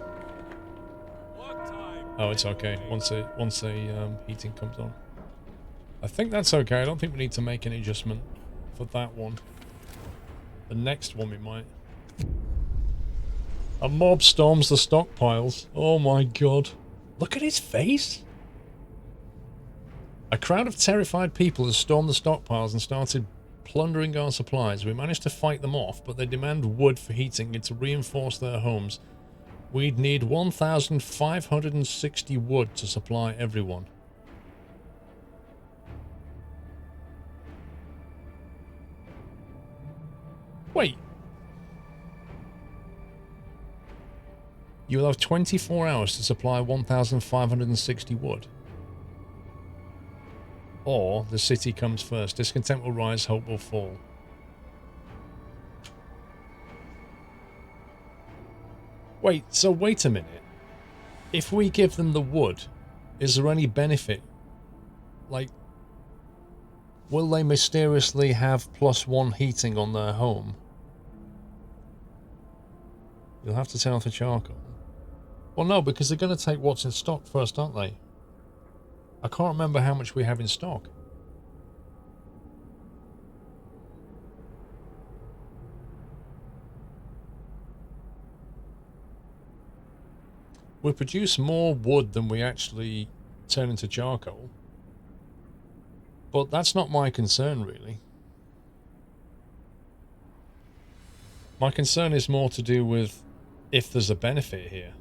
S1: Oh, it's okay. Once a heating comes on. I think that's okay. I don't think we need to make any adjustment for that one. The next one we might. A mob storms the stockpiles. Oh my god. Look at his face. A crowd of terrified people has stormed the stockpiles and started plundering our supplies. We managed to fight them off, but they demand wood for heating and to reinforce their homes. We'd need 1,560 wood to supply everyone. Wait. You will have 24 hours to supply 1,560 wood. Or the city comes first. Discontent will rise, hope will fall. Wait, so wait a minute. If we give them the wood, is there any benefit? Like, will they mysteriously have +1 heating on their home? You'll have to turn off the charcoal. Well, no, because they're going to take what's in stock first, aren't they? I can't remember how much we have in stock. We produce more wood than we actually turn into charcoal. But that's not my concern, really. My concern is more to do with if there's a benefit here.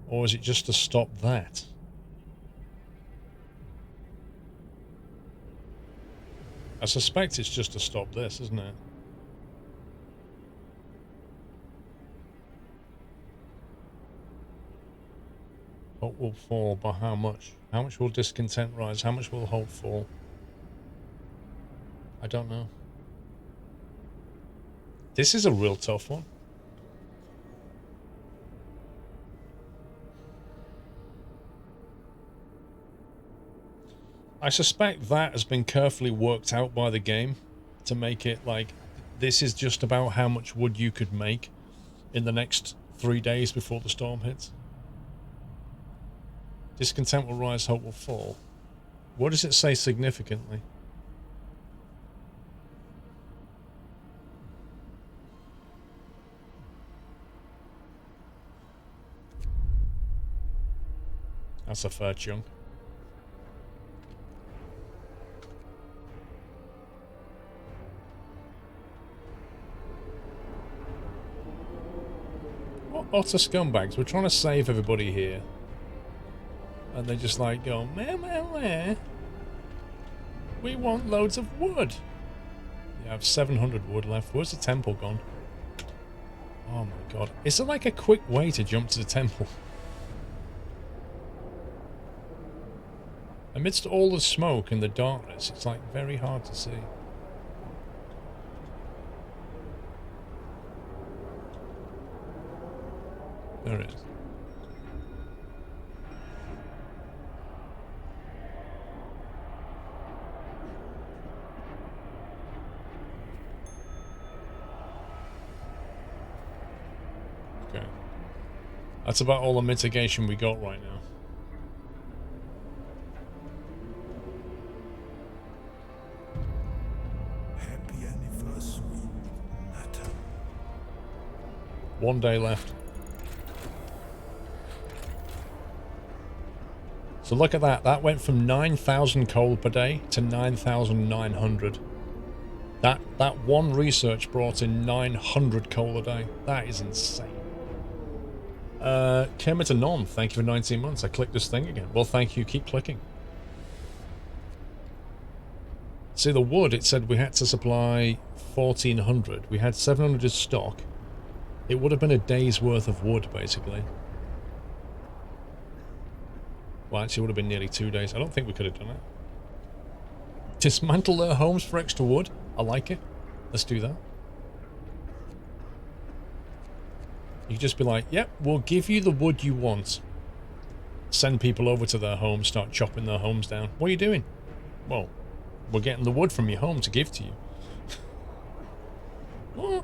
S1: Or is it just to stop that? I suspect it's just to stop this, isn't it? Hope will fall by how much? How much will discontent rise? How much will hope fall? I don't know. This is a real tough one. I suspect that has been carefully worked out by the game to make it like this is just about how much wood you could make in the next 3 days before the storm hits. Discontent will rise, hope will fall. What does it say significantly? That's a fair chunk. What utter scumbags. We're trying to save everybody here. And they just like go, meh, meh, meh. We want loads of wood. You have 700 wood left. Where's the temple gone? Oh my god. Is there like a quick way to jump to the temple? Amidst all the smoke and the darkness, it's like very hard to see. There it is. Okay. That's about all the mitigation we got right now.
S2: Happy anniversary, Nata.
S1: 1 day left. So look at that. That went from 9,000 coal per day to 9,900. That one research brought in 900 coal a day. That is insane. Kermit Anon, thank you for 19 months. I clicked this thing again. Well, thank you. Keep clicking. See, the wood, it said we had to supply 1,400. We had 700 as stock. It would have been a day's worth of wood, basically. Well, actually, it would have been nearly 2 days. I don't think we could have done it. Dismantle their homes for extra wood. I like it. Let's do that. You just be like, yep, we'll give you the wood you want. Send people over to their homes, start chopping their homes down. What are you doing? Well, we're getting the wood from your home to give to you. What?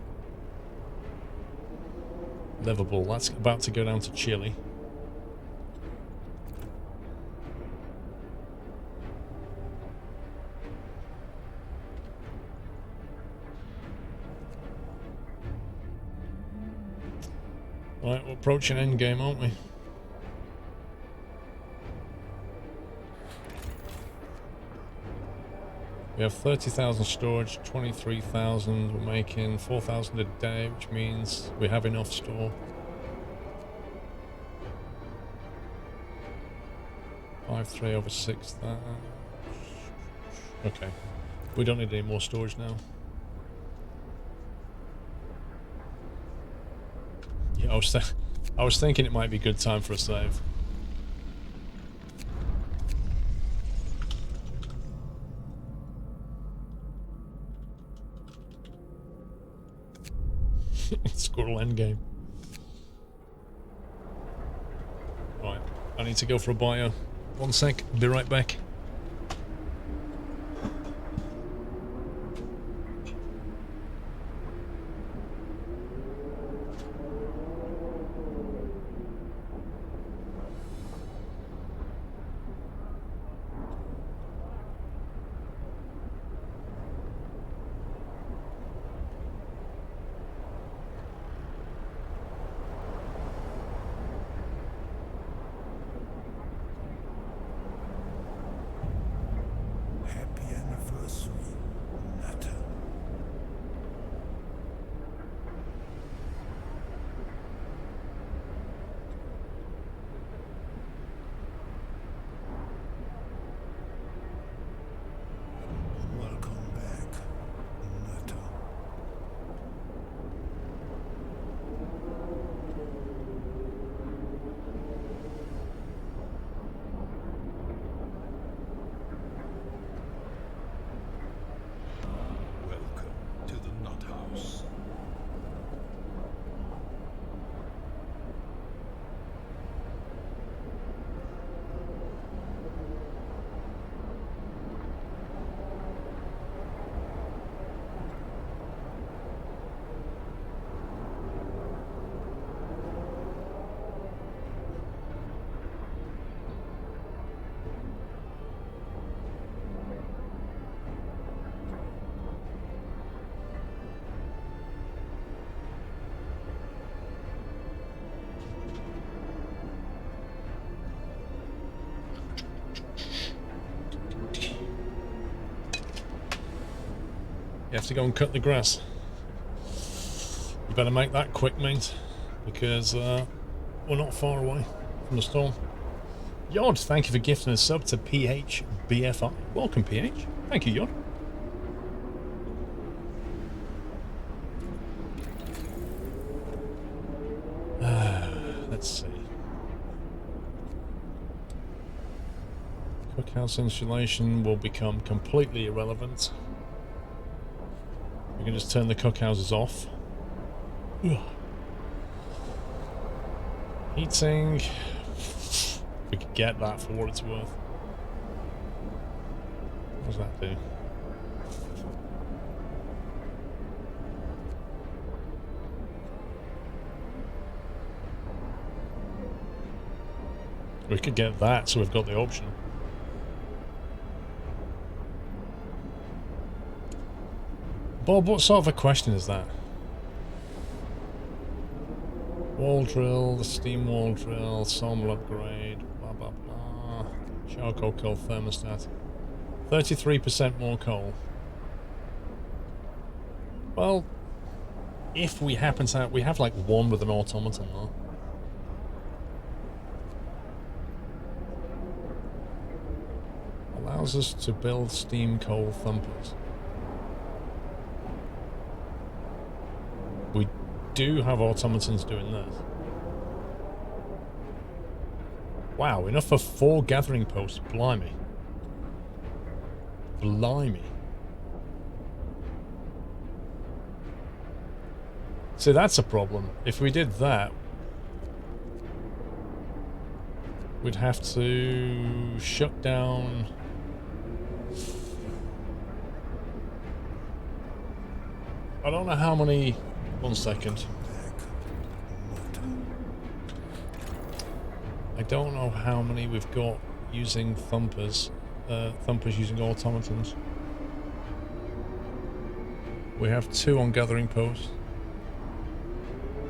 S1: Livable. That's about to go down to Chile. Right, we're approaching endgame, aren't we? We have 30,000 storage, 23,000. We're making 4,000 a day, which means we have enough store. 5.3 over 6. That. Okay. We don't need any more storage now. Yeah, I was thinking it might be a good time for a save. Squirrel endgame. Right, I need to go for a bio. 1 sec, be right back. You have to go and cut the grass. You better make that quick, mate, because we're not far away from the storm. Yod, thank you for gifting a sub to PHBFI. Welcome, PH. Thank you, Yod. Let's see. Cookhouse installation will become completely irrelevant. We can just turn the cookhouses off. Ugh. Heating. We could get that for what it's worth. What does that do? We could get that, so we've got the option. Bob, what sort of a question is that? Wall drill, the steam wall drill, sawmill upgrade, blah blah blah. Charcoal coal thermostat. 33% more coal. Well, if we happen to have, we have like one with an automaton though. Allows us to build steam coal thumpers. We do have automatons doing this. Wow, enough for 4 gathering posts. Blimey. Blimey. See, that's a problem. If we did that, we'd have to shut down... I don't know how many... One second. I don't know how many we've got using thumpers. Thumpers using automatons. We have 2 on gathering posts.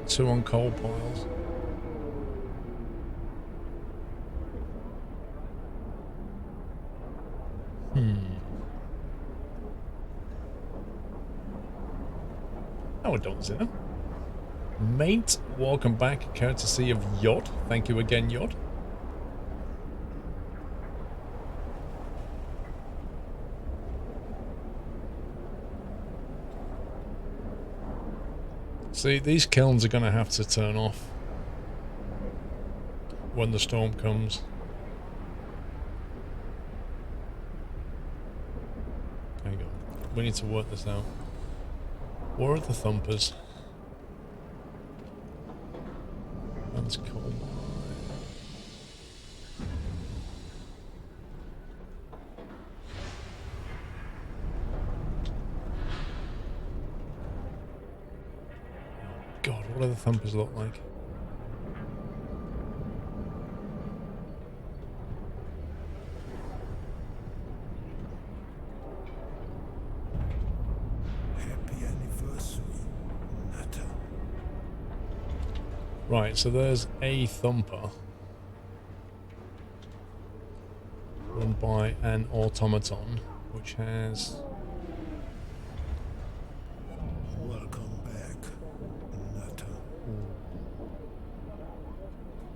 S1: 2 on coal piles. No, I don't, Zina. Mate, welcome back, courtesy of Yod. Thank you again, Yod. See, these kilns are going to have to turn off when the storm comes. Hang on. We need to work this out. Where are the thumpers? That's cool. God, what do the thumpers look like? Right, so there's a thumper run by an automaton, which has
S2: Welcome back, Nutter.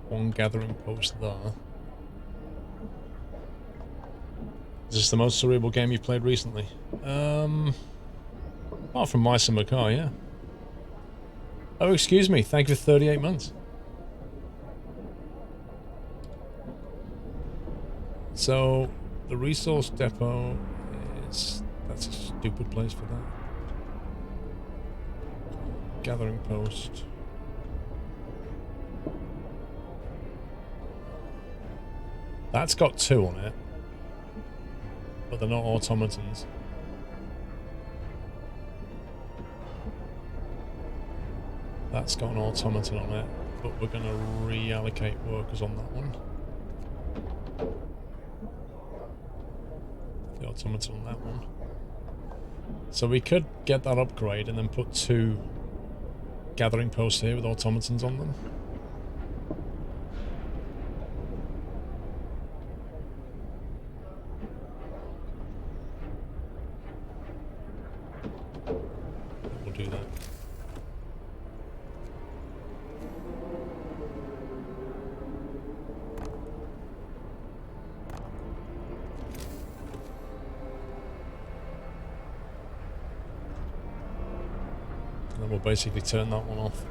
S1: 1 gathering post there. Is this the most cerebral game you've played recently? Apart from My Summer Car, yeah. Oh, excuse me. Thank you for 38 months. So, the resource depot is... That's a stupid place for that. Gathering post. That's got 2 on it. But they're not automatons. That's got an automaton on it, but we're going to reallocate workers on that one. The automaton on that one. So we could get that upgrade and then put 2 gathering posts here with automatons on them. do that. And then we'll basically turn that one off.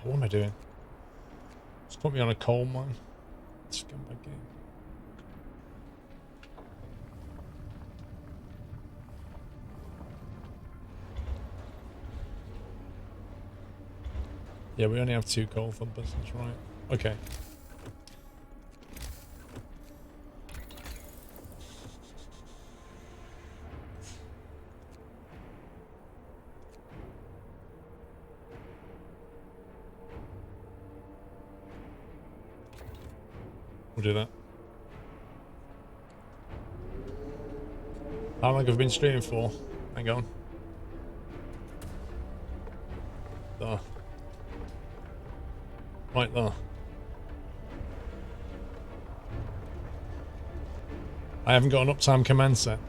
S1: What am I doing? Just put me on a coal mine. Scumbag game. Yeah, we only have 2 coal thumpers, that's right. Okay. We'll do that. How long have we been streaming for? Hang on. There. Right there. I haven't got an uptime command set.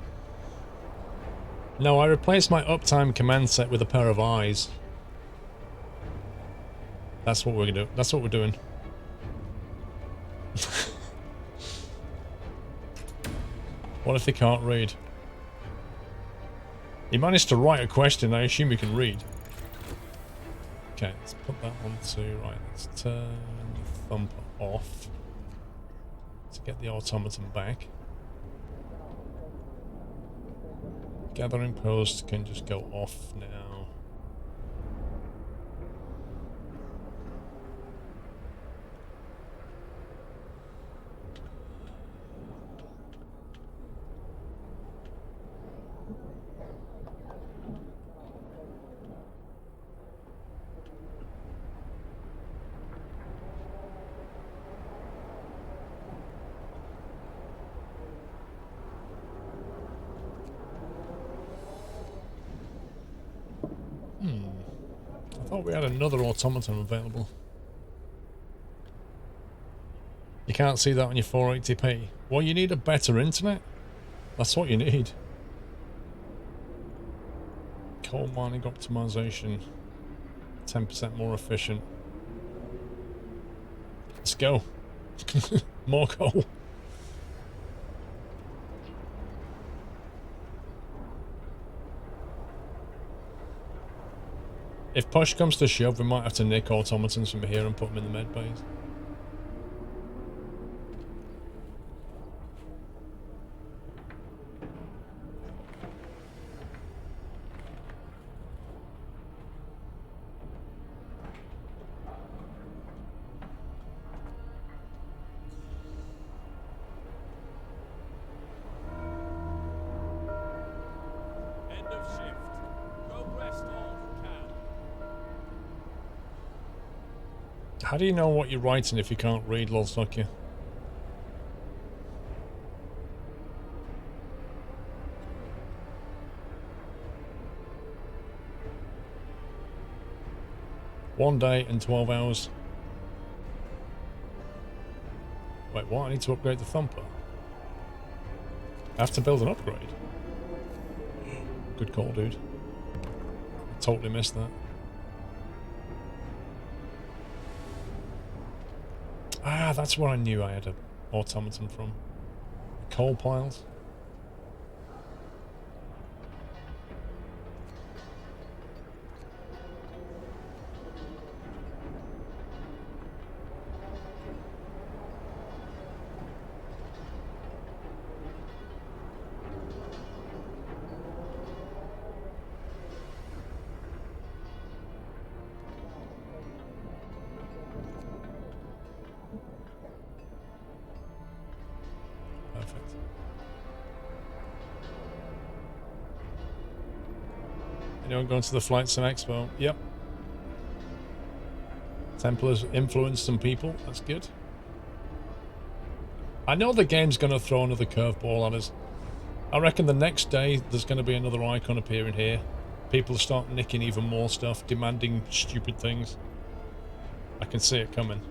S1: No, I replaced my uptime command set with a pair of eyes. That's what we're gonna do. That's what we're doing. What if they can't read? He managed to write a question, I assume he can read. Okay, let's put that on to, right, let's turn the thumper off to get the automaton back. Gathering post can just go off now. I thought we had another automaton available. You can't see that on your 480p. Well, you need a better internet. That's what you need. Coal mining optimization. 10% more efficient. Let's go. More coal. If push comes to shove, we might have to nick automatons from here and put them in the med bays.
S3: End of shift. Go rest all who can.
S1: How do you know what you're writing if you can't read, lol suck you? One day and 12 hours. Wait, what? I need to upgrade the thumper. I have to build an upgrade. Good call, dude. I totally missed that. Ah, that's where I knew I had an automaton from. Coal piles. Perfect. Anyone going to the Flight Sim Expo? Yep. Templars influenced some people. That's good. I know the game's going to throw another curveball at us. I reckon the next day there's going to be another icon appearing here. People start nicking even more stuff, demanding stupid things. I can see it coming.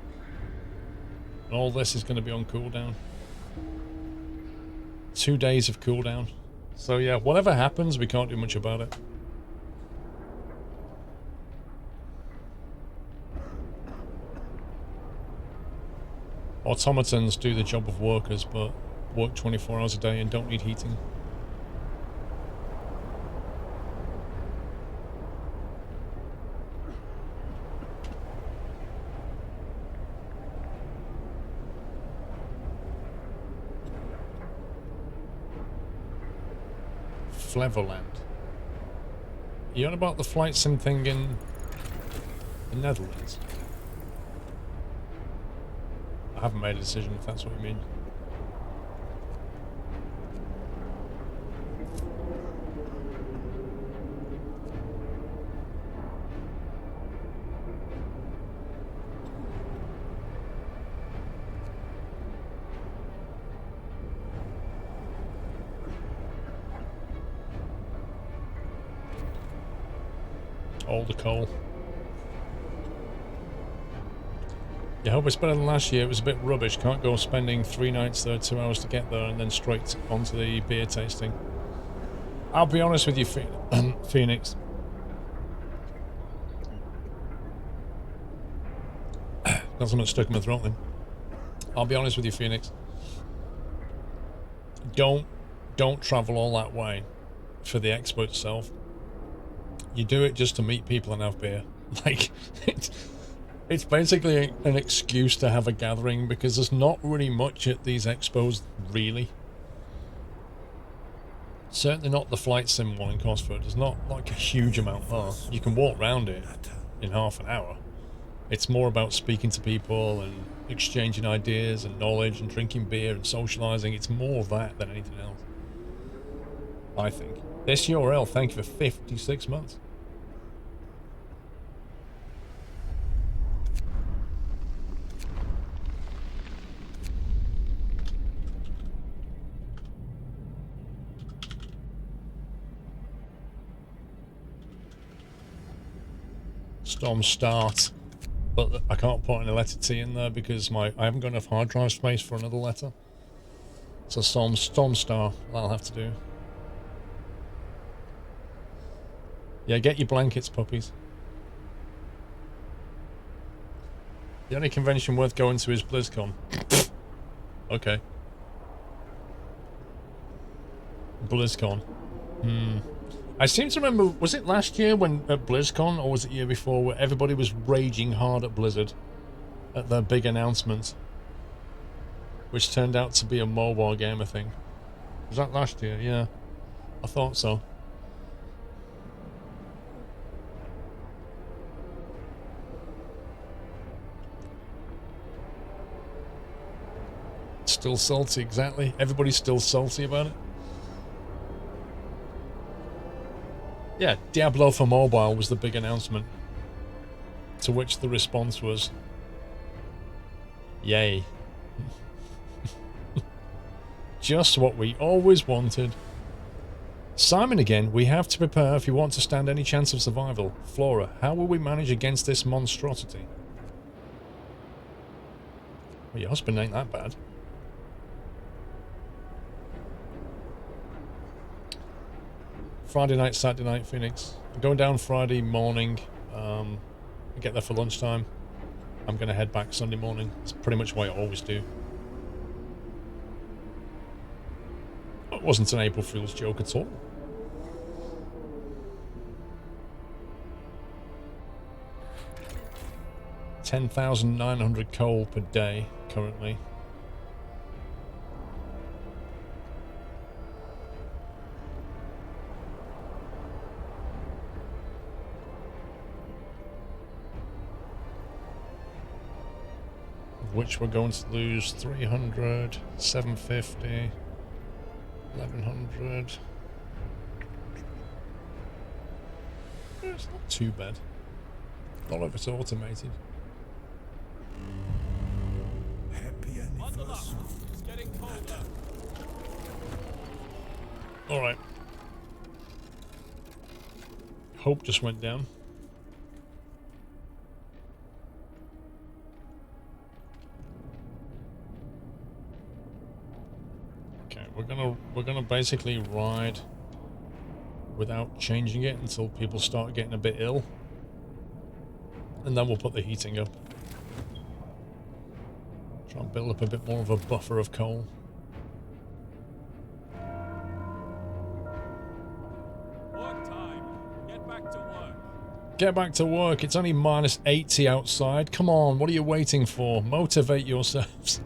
S1: And all this is going to be on cooldown. 2 days of cooldown. So yeah, whatever happens, we can't do much about it. Automatons do the job of workers, but work 24 hours a day and don't need heating. Flevoland. You on about the flight sim thing in the Netherlands? I haven't made a decision if that's what you mean. All the coal. You hope it's better than last year. It was a bit rubbish. Can't go spending 3 nights there, 2 hours to get there, and then straight onto the beer tasting. I'll be honest with you, Phoenix. Got something stuck in my throat then. I'll be honest with you, Phoenix. Don't travel all that way for the expo itself. You do it just to meet people and have beer. Like, it's basically an excuse to have a gathering because there's not really much at these expos, really. Certainly not the flight sim one in Cosford. There's not like a huge amount there. You can walk around it in half an hour. It's more about speaking to people and exchanging ideas and knowledge and drinking beer and socialising. It's more of that than anything else, I think. This URL, thank you for 56 months. Storm start, but I can't put in a letter T in there because I haven't got enough hard drive space for another letter. So storm star, that'll have to do. Yeah, get your blankets, puppies. The only convention worth going to is BlizzCon. Okay. BlizzCon. I seem to remember, was it last year when at BlizzCon, or was it the year before, where everybody was raging hard at Blizzard at their big announcement, which turned out to be a mobile gamer thing? Was that last year? Yeah, I thought so. Still salty, exactly. Everybody's still salty about it. Yeah, Diablo for mobile was the big announcement. To which the response was, yay. Just what we always wanted. Simon again, we have to prepare if you want to stand any chance of survival. Flora, how will we manage against this monstrosity? Well, your husband ain't that bad. Friday night, Saturday night, Phoenix. I'm going down Friday morning. I get there for lunchtime. I'm going to head back Sunday morning. It's pretty much what I always do. It wasn't an April Fool's joke at all. $10,900 coal per day currently. Which we're going to lose 300, 750, 1100. It's not too bad. Not if it's automated.
S2: Happy anniversary.
S3: getting colder.
S1: Alright. Hope just went down. Okay, we're gonna basically ride without changing it until people start getting a bit ill. And then we'll put the heating up. Try and build up a bit more of a buffer of coal.
S3: Work time. Get back to work.
S1: Get back to work. It's only -80 outside. Come on, what are you waiting for? Motivate yourselves.